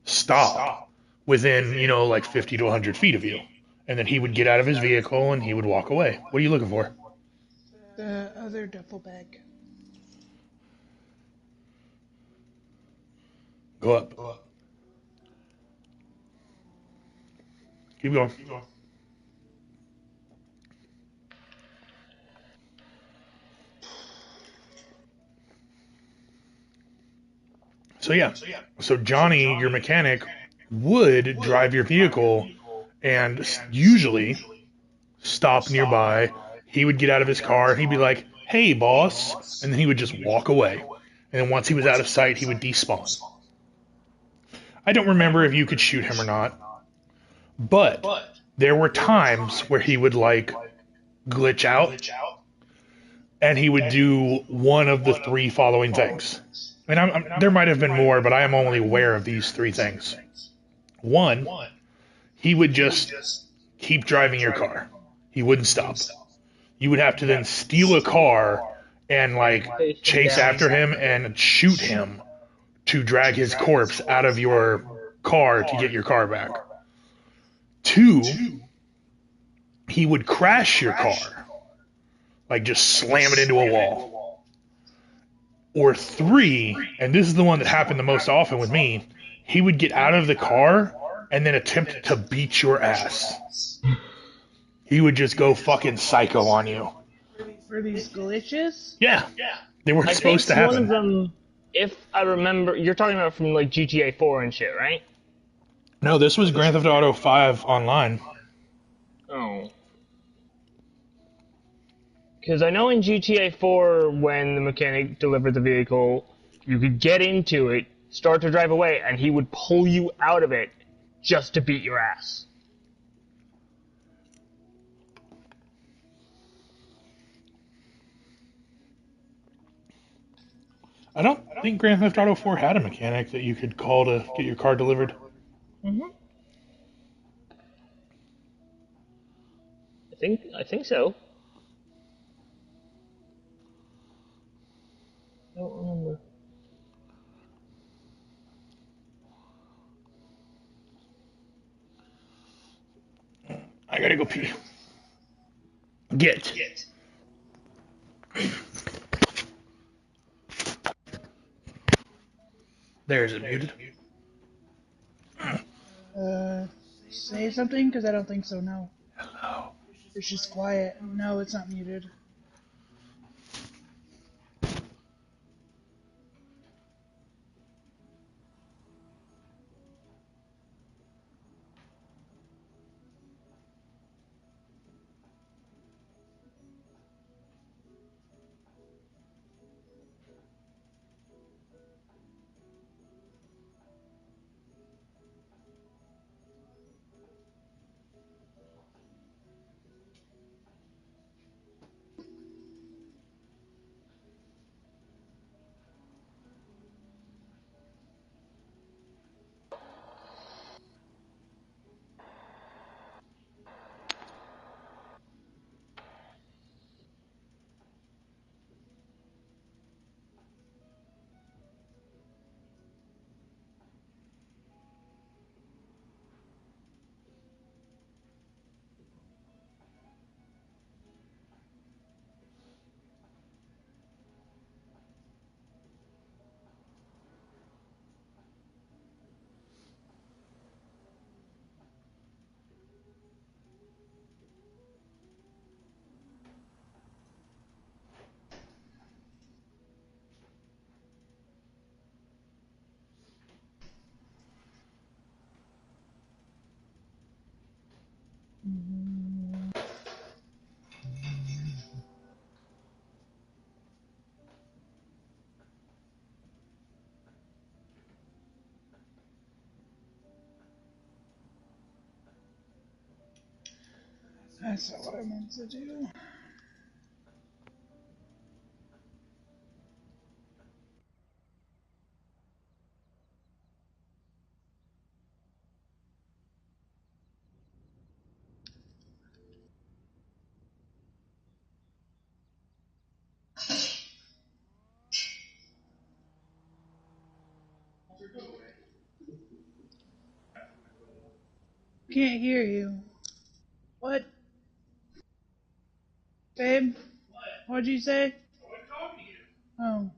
stop within, like 50 to 100 feet of you. And then he would get out of his vehicle and he would walk away. What are you looking for? The other duffel bag. Go up. Keep going. So yeah. So Johnny, your mechanic, would drive your vehicle and usually stop nearby. He would get out of his car and he'd be like, "Hey, boss," and then he would just walk away. And then once he was out of sight, he would despawn. I don't remember if you could shoot him or not, but there were times where he would like glitch out and he would do one of the three following things. And there might have been more, but I am only aware of these three things. One, he would just keep driving your car. He wouldn't stop. You would have to then steal a car and like chase after him and shoot him to drag his corpse out of your car to get your car back. Two, he would crash your car, like just slam it into a wall. Or three, and this is the one that happened the most often with me, he would get out of the car and then attempt to beat your ass. He would just go fucking psycho on you. Were these glitches? Yeah, they were I supposed to think one happen. of them, if I remember, you're talking about from like GTA 4 and shit, right? No, this was Grand Theft Auto 5 online. Oh. Because I know in GTA 4, when the mechanic delivered the vehicle, you could get into it, start to drive away, and he would pull you out of it just to beat your ass. I don't think Grand Theft Auto 4 had a mechanic that you could call to get your car delivered. Mm-hmm. I think so. I don't remember. I gotta go pee. Get. There's it muted. Say something? Because I don't think so, no. Hello. It's just quiet. No, it's not muted. That's not what I meant to do. Can't hear you. What? Babe? What'd you say? Oh.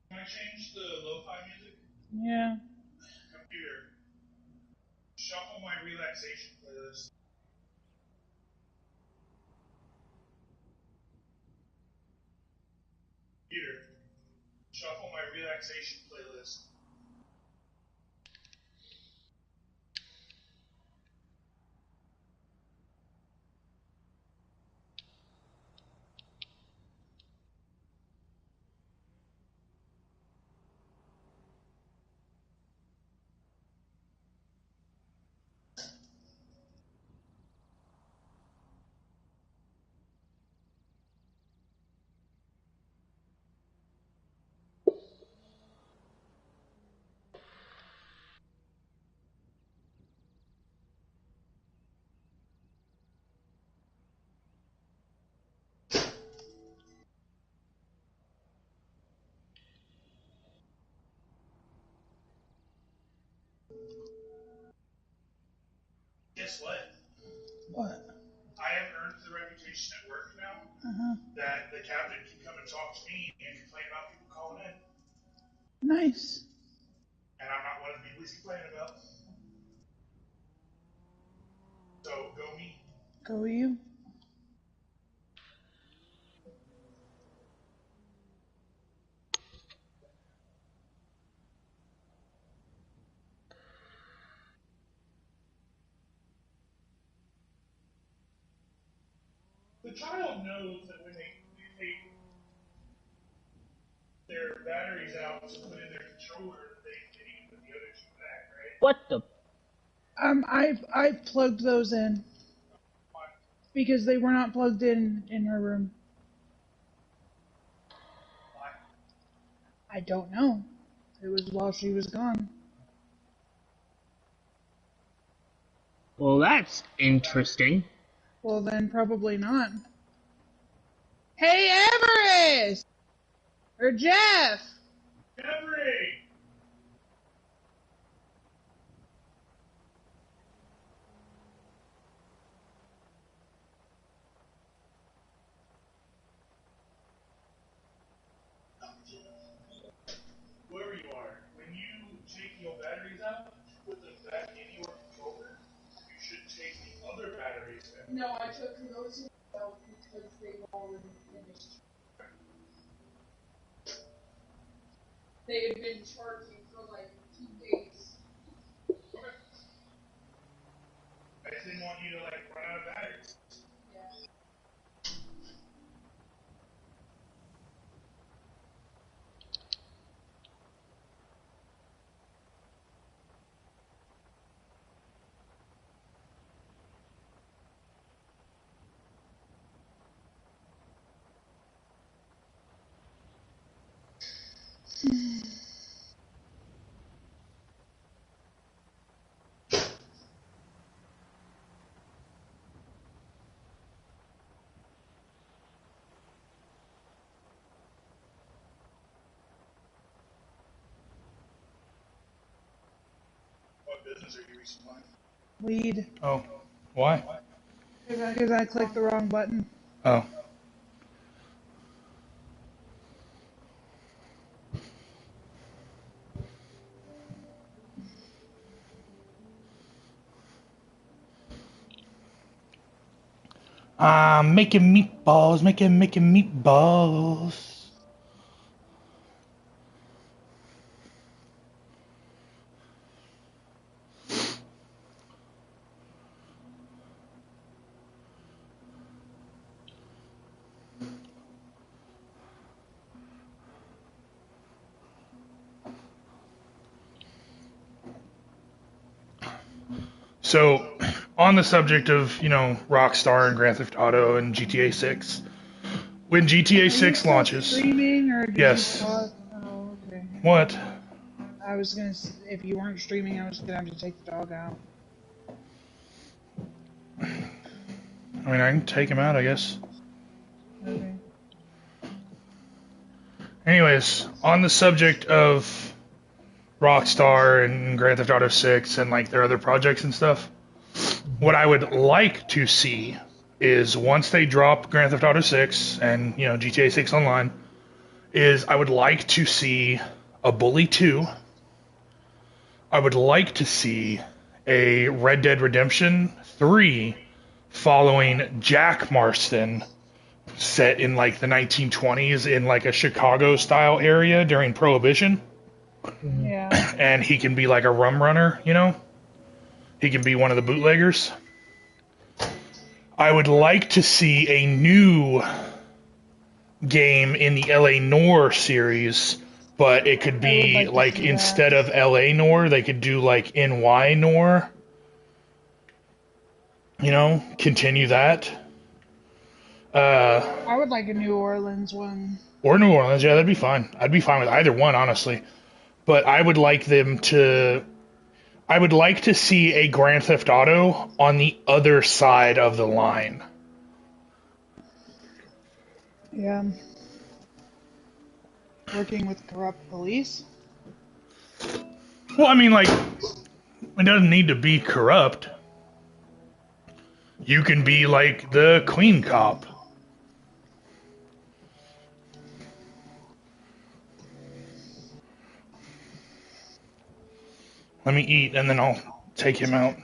Can I change the lo-fi music? Yeah. Computer, shuffle my relaxation playlist. Computer, shuffle my relaxation playlist. Guess what? What? I have earned the reputation at work now that the captain can come and talk to me and complain about people calling in. Nice. And I'm not one of the people he's complaining about. So, go me. Go you. The child knows that when they take their batteries out to put in their controller, they need to put the other two back, right? What the? I've plugged those in because they were not plugged in her room. Why? I don't know. It was while she was gone. Well, that's interesting. Well, then probably not. Hey, Everest! Or Jeff! Jeffrey! Whoever you are, when you take your batteries out, put them back in your controller, you should take the other batteries in. No, I took those out because they were already finished. They had been charging for like 2 days. Okay. I just didn't want you to like run out of batteries. Yeah. What business are you supplying? Weed. Oh, why? Because I clicked the wrong button. Oh. I'm making meatballs, making meatballs. So, on the subject of, Rockstar and Grand Theft Auto and GTA 6, when GTA 6 launches... Streaming or did Yes. you pause? Oh, okay. What? I was gonna, if you weren't streaming, I was gonna have to take the dog out. I mean, I can take him out, I guess. Okay. Anyways, on the subject of Rockstar and Grand Theft Auto 6 and like their other projects and stuff, what I would like to see is once they drop Grand Theft Auto 6 and GTA 6 Online, is I would like to see a Bully 2. I would like to see a Red Dead Redemption 3 following Jack Marston, set in like the 1920s in like a Chicago style area during Prohibition. Yeah. And he can be like a rum runner, He can be one of the bootleggers. I would like to see a new game in the LA Noire series, but it could be like instead of LA Noire, they could do like NY Noire. Continue that. I would like a New Orleans one. Or New Orleans, yeah, that'd be fine. I'd be fine with either one, honestly. But I would like to see a Grand Theft Auto on the other side of the line. Yeah. Working with corrupt police? Well, I mean, like, it doesn't need to be corrupt. You can be like the clean cop. Let me eat, and then I'll take him out.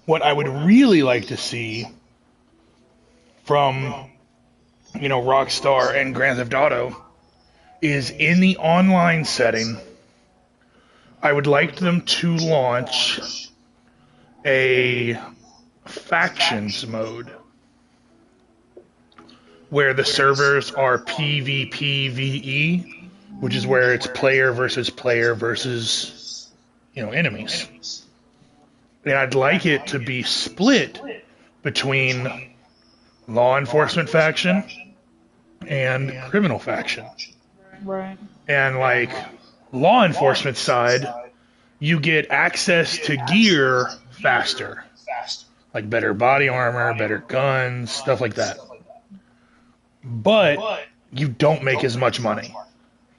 What I would really like to see from, Rockstar and Grand Theft Auto is in the online setting, I would like them to launch a factions mode where the servers are PvPvE, which is where it's player versus enemies. And I'd like it to be split between law enforcement faction and criminal faction. Right. And like law enforcement side, you get access to gear faster. Like better body armor, better guns, stuff like that. But you don't make as much money.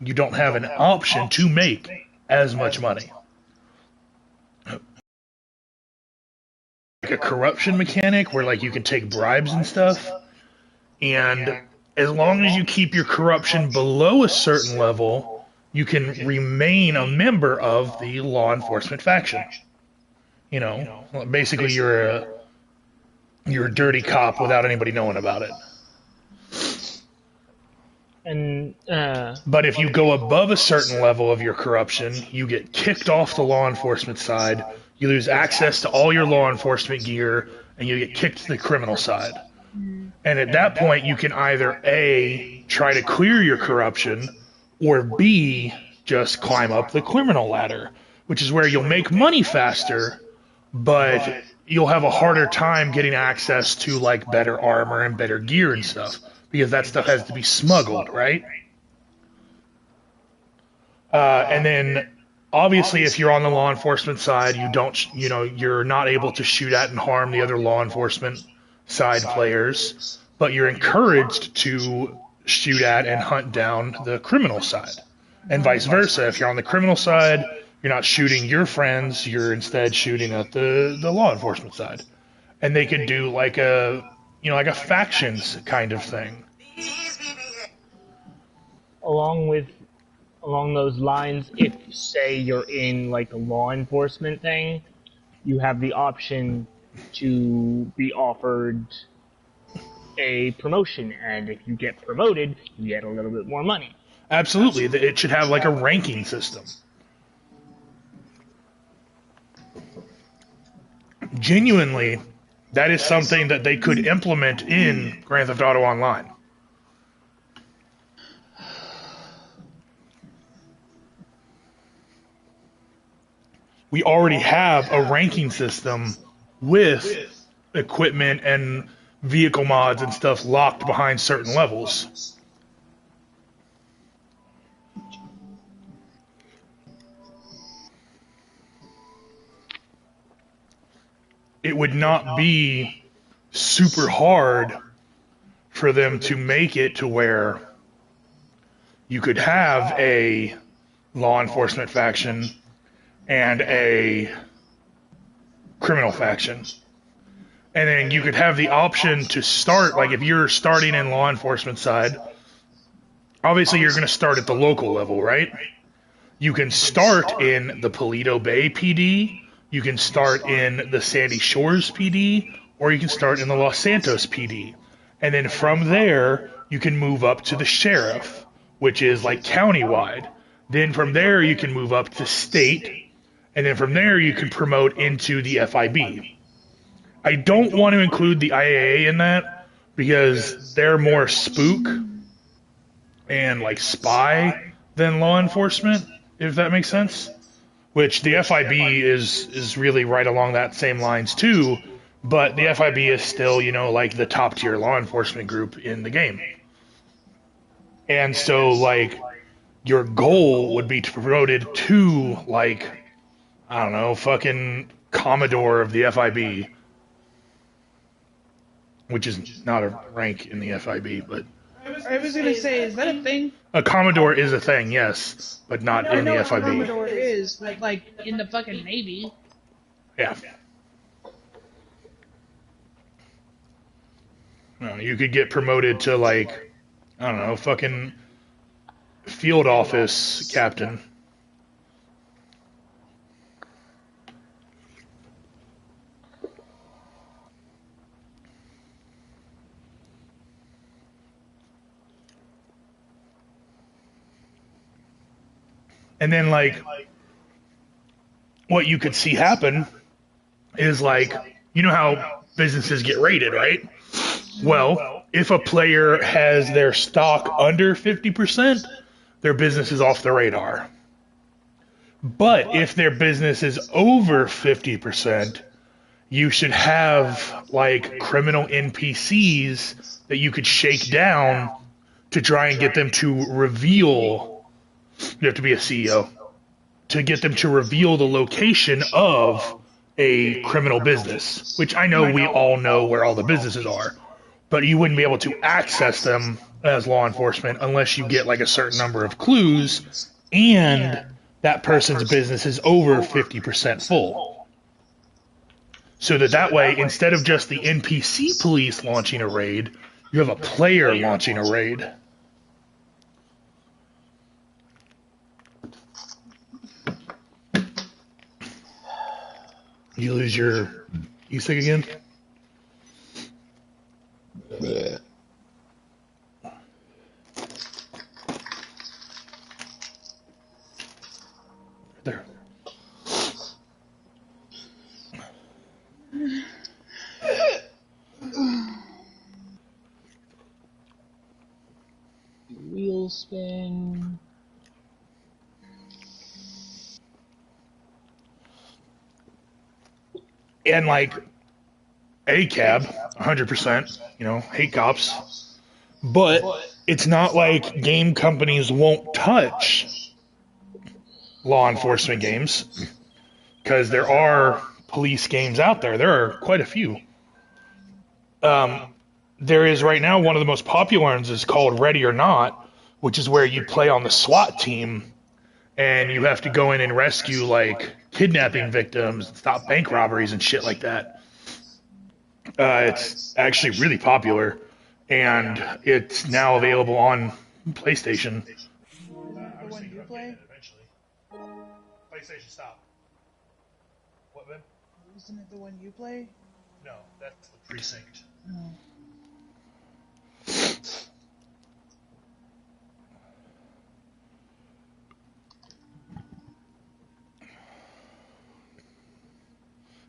You don't have an option to make as much money. Like a corruption mechanic where like you can take bribes and stuff, and as long as you keep your corruption below a certain level, you can remain a member of the law enforcement faction. Basically you're a dirty cop without anybody knowing about it. And But if you go above a certain level of your corruption, you get kicked off the law enforcement side, you lose access to all your law enforcement gear, and you get kicked to the criminal side. And at that point, you can either A, try to clear your corruption, or B, just climb up the criminal ladder, which is where you'll make money faster, but you'll have a harder time getting access to like better armor and better gear and stuff, because that stuff has to be smuggled, right? And then obviously if you're on the law enforcement side, you're not able to shoot at and harm the other law enforcement side players, but you're encouraged to shoot at and hunt down the criminal side. And vice versa. If you're on the criminal side, you're not shooting your friends, you're instead shooting at the law enforcement side. And they could do like a factions kind of thing. Along those lines, if say you're in like the law enforcement thing, you have the option to be offered a promotion, and if you get promoted, you get a little bit more money. Absolutely. It should have like a ranking system. Genuinely, that is something that they could implement in Grand Theft Auto Online. We already have a ranking system with equipment and vehicle mods and stuff locked behind certain levels. It would not be super hard for them to make it to where you could have a law enforcement faction and a criminal faction. And then you could have the option to start, like if you're starting in law enforcement side, obviously you're going to start at the local level, right? You can start in the Paleto Bay PD, you can start in the Sandy Shores PD, or you can start in the Los Santos PD. And then from there, you can move up to the sheriff, which is like countywide. Then from there, you can move up to state, and then from there, you can promote into the FIB. I don't want to include the IAA in that because they're more spook and like spy than law enforcement, if that makes sense. Which the FIB is really right along that same lines too, But the FIB is still, like the top tier law enforcement group in the game. And so, like, your goal would be to be promoted to, like, I don't know, fucking Commodore of the FIB, which is not a rank in the FIB, but I was gonna say, is that a thing? a Commodore is a thing, yes, but not I in know the what FIB. Commodore is, like in the fucking Navy. Yeah. No, you could get promoted to, like, I don't know, fucking field office captain. And then, like, what you could see happen is, like, you know how businesses get rated, right? Well, if a player has their stock under 50%, their business is off the radar. But if their business is over 50%, you should have, like, criminal NPCs that you could shake down to try and get them to reveal. You have to be a CEO to get them to reveal the location of a criminal business, which I know we all know where all the businesses are, but you wouldn't be able to access them as law enforcement unless you get like a certain number of clues and that person's business is over 50% full. So that way, instead of just the NPC police launching a raid, you have a player launching a raid. You lose your e-cig again? There. Wheel spin. And like ACAB, 100%, hate cops. But it's not like game companies won't touch law enforcement games, because there are police games out there. There are quite a few. There is right now one of the most popular ones is called Ready or Not, which is where you play on the SWAT team and you have to go in and rescue like kidnapping victims, stop bank robberies and shit like that. It's actually really popular, and it's now available on PlayStation. Isn't it the one you play? PlayStation, stop. What, man? Isn't it the one you play? No, that's the Precinct. Oh.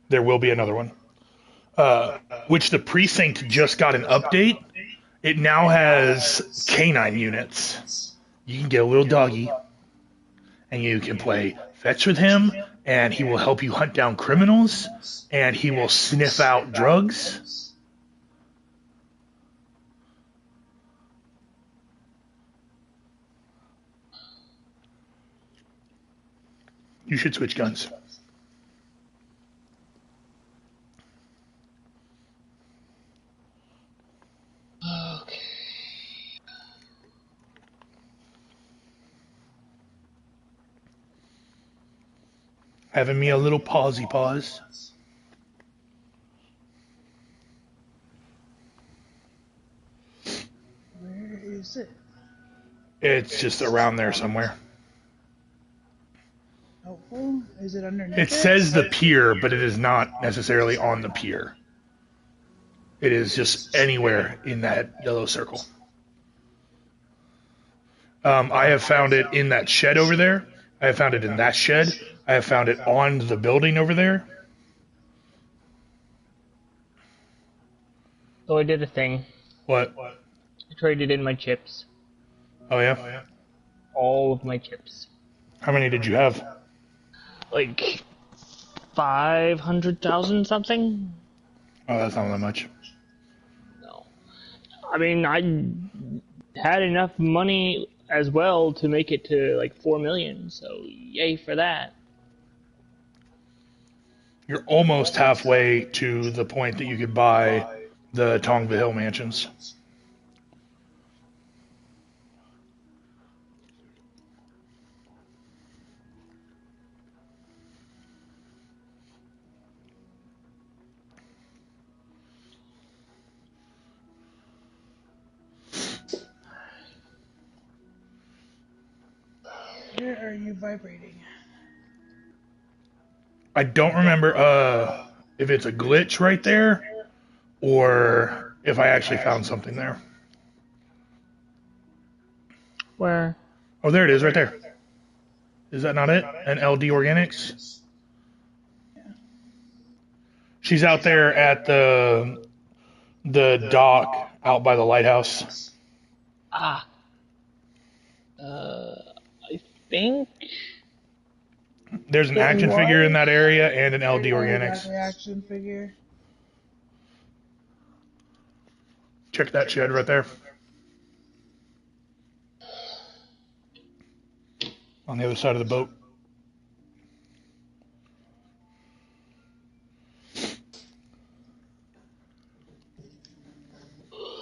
There will be another one. Which the Precinct just got an update. It now has canine units. You can get a little doggy, and you can play fetch with him, and he will help you hunt down criminals, and he will sniff out drugs. You should switch guns. Okay. Having me a little pausey pause. Where is it? It's just around there somewhere. Helpful? Is it underneath It says the pier, but it is not necessarily on the pier. It is just anywhere in that yellow circle. I have found it in that shed over there. I have found it in that shed. I have found it on the building over there. So I did a thing. What? I traded in my chips. Oh, yeah? All of my chips. How many did you have? Like 500,000 something? Oh, that's not that much. No. I mean, I had enough money as well to make it to like 4 million, so yay for that. You're almost halfway to the point that you could buy the Tongva Hill mansions. Where are you vibrating? I don't remember if it's a glitch right there or if I actually found something there. Where? Oh, there it is, right there. Is that not it? An LD Organics? She's out there at the dock out by the lighthouse. Ah. I think. There's an action figure in that area and an LD I got Organics. the action figure. Check that shed right there. On the other side of the boat.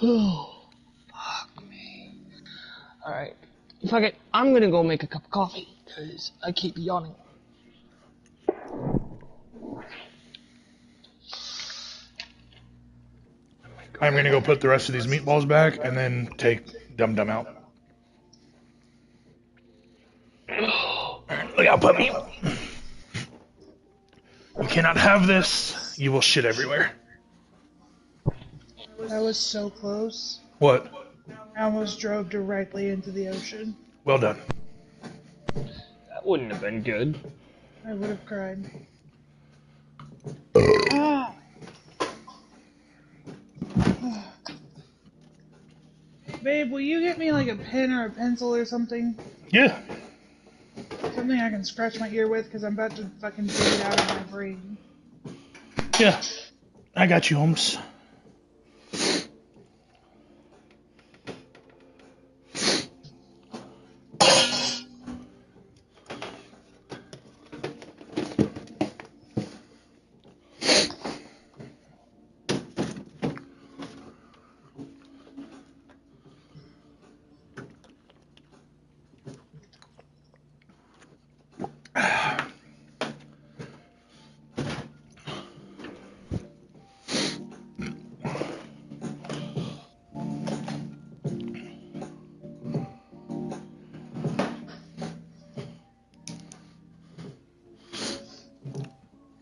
Oh, fuck me. Alright. Fuck it. I'm gonna go make a cup of coffee, because I keep yawning. I'm going to go put the rest of these meatballs back and then take Dum Dum out. Look out, puppy. You cannot have this. You will shit everywhere. That was so close. What? I almost drove directly into the ocean. Well done. That wouldn't have been good. I would have cried. Ah! Babe, will you get me like a pen or a pencil or something? Yeah. Something I can scratch my ear with because I'm about to fucking dig it out of my brain. Yeah. I got you, Holmes.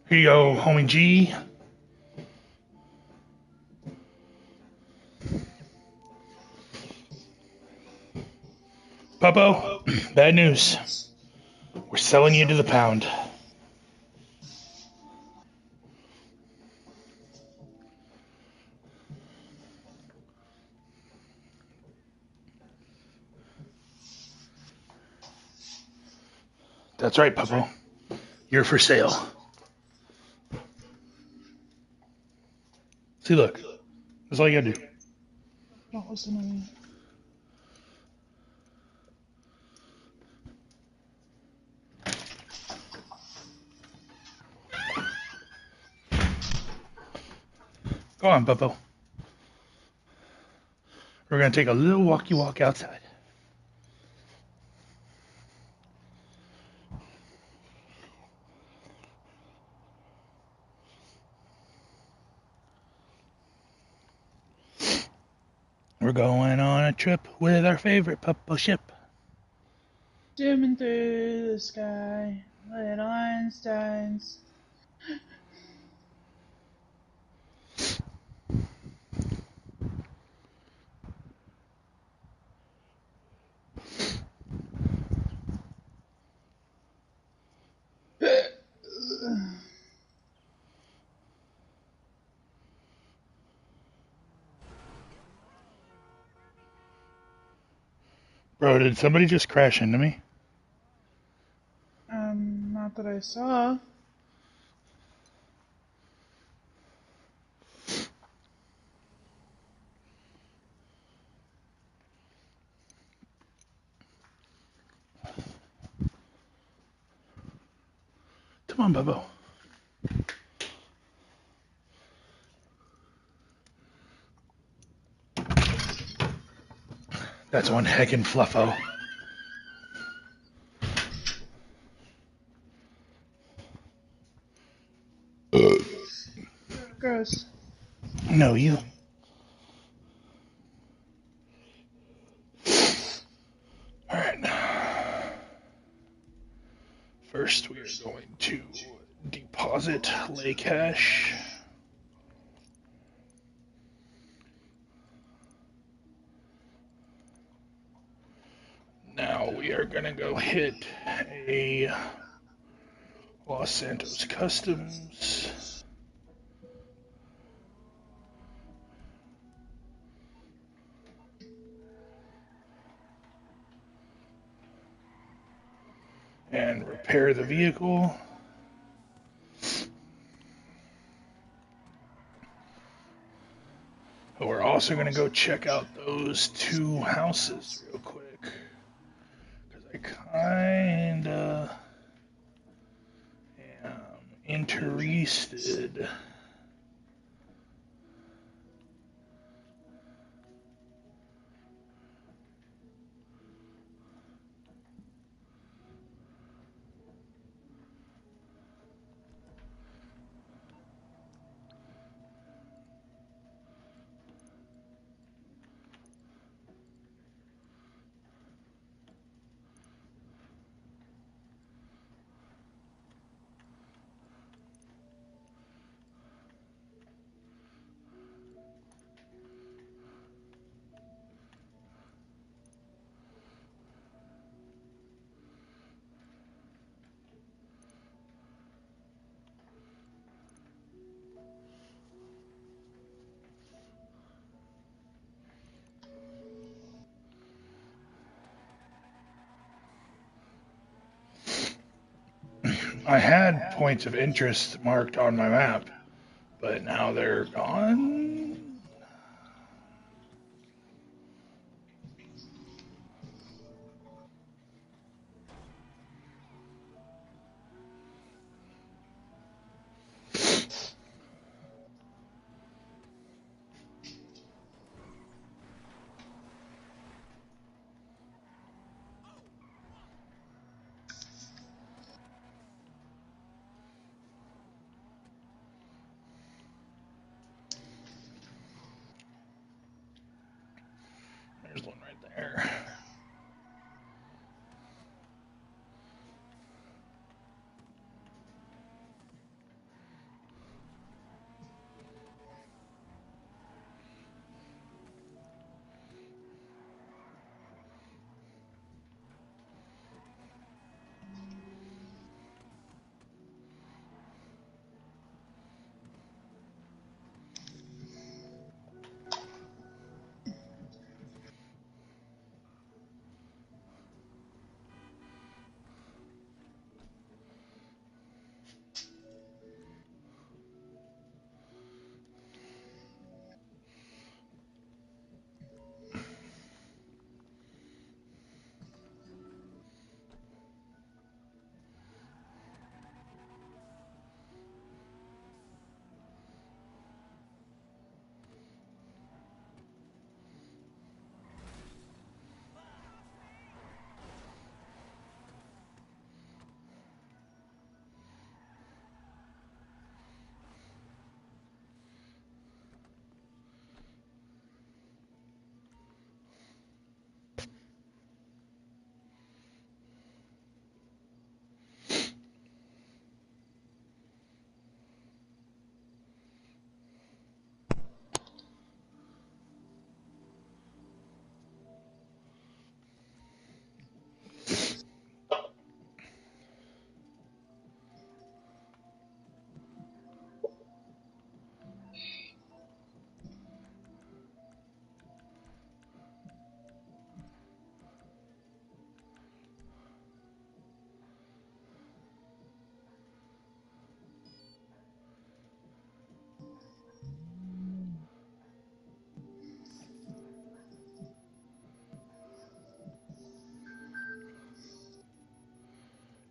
Here you go, homie G. Puppo, bad news. We're selling you to the pound. That's right, Puppo. You're for sale. See, look. That's all you gotta do. Don't listen to me. Go on, Puppo. We're gonna take a little walkie walk outside. We're going on a trip with our favorite Puppo ship. Zooming through the sky, little Einsteins. Bro, did somebody just crash into me? Not that I saw. Come on, Bubbo. That's one heckin' fluffo. Gross. No, you. Alright. First, we are going to deposit lay cash. Now we are going to go hit a Los Santos Customs. And repair the vehicle. But we're also going to go check out those two houses real quick. Because I kind of am interested. I had points of interest marked on my map, but now they're gone. There's one right there.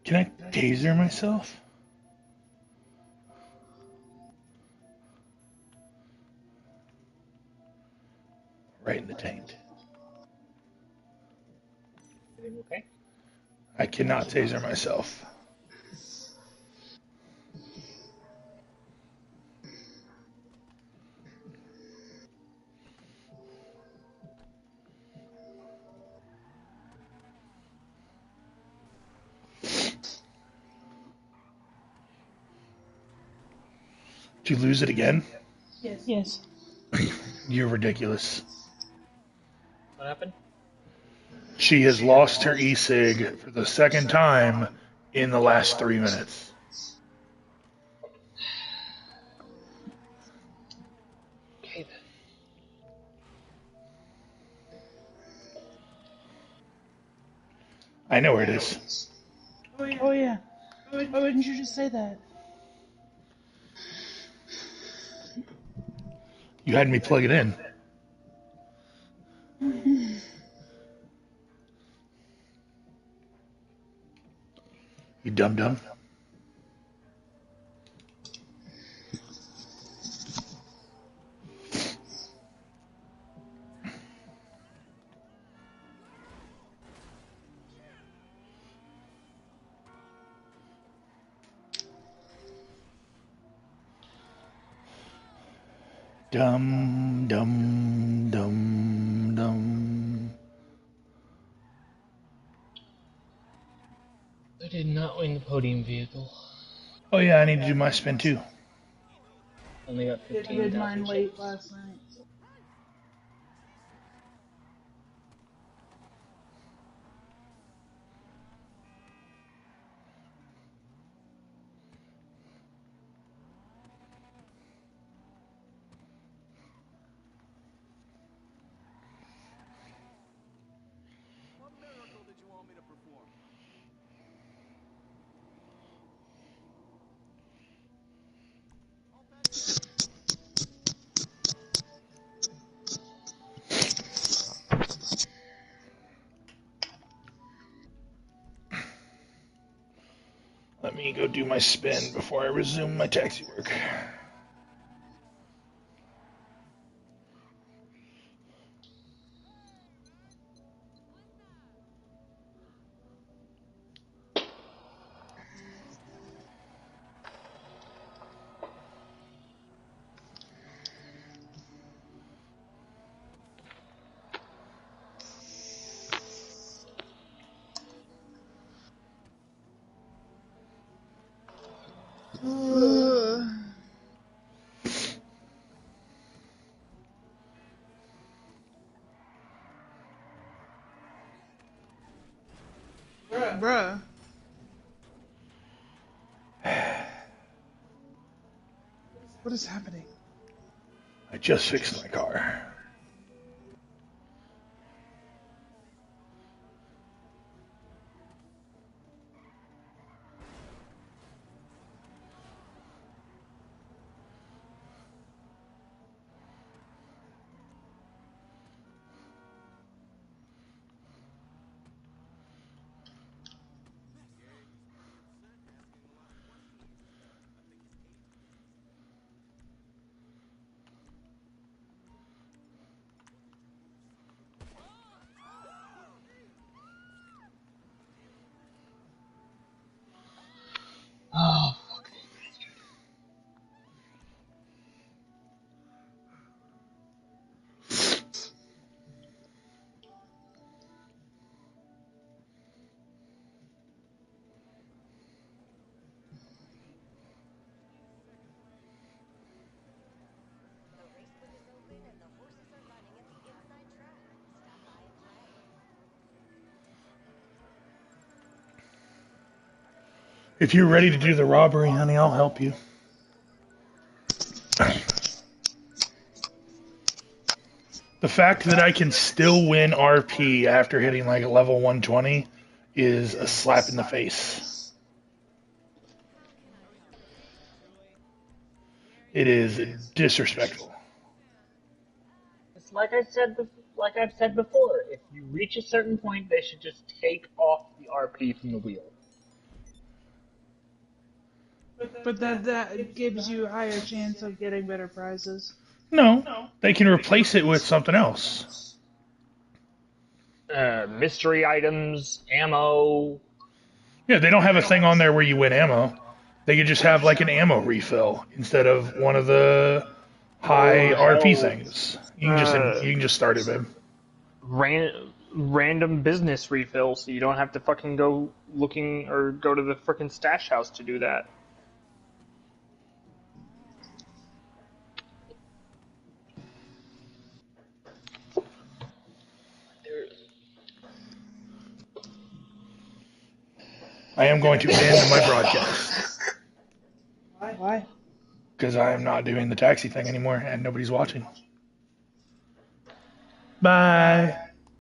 Can I taser myself? Right in the taint. Everything okay? I cannot taser myself. Did you lose it again? Yes. You're ridiculous. What happened? She has lost her e-cig for the second time in the last 3 minutes. Okay then. I know where it is. Oh yeah. Why wouldn't you just say that? You had me plug it in. You dum-dum. Dum, dum, dum, dum. I did not win the podium vehicle. Oh yeah, I need to do my spin too. Only got I did 15,000 mine late chips. last night. What miracle did you want me to perform? All patched up. Let me go do my spin before I resume my taxi work. Bruh. What is happening? I just fixed my car. Oh, The racebook is open and the horses are running at the inside track. Stop by and play. If you're ready to do the robbery, honey, I'll help you. The fact that I can still win RP after hitting like level 120 is a slap in the face. It is disrespectful. it's like I've said before. If you reach a certain point, they should just take off the RP from the wheel. But that gives you a higher chance of getting better prizes. No, they can replace it with something else. Mystery items, ammo. Yeah, they don't have a thing on there where you win ammo. They could just have like an ammo refill instead of one of the high Or RP hell, things. You can just start it, babe. random business refill, so you don't have to fucking go looking or go to the frickin' stash house to do that. I am going to end my broadcast Why? because I am not doing the taxi thing anymore and nobody's watching. Bye.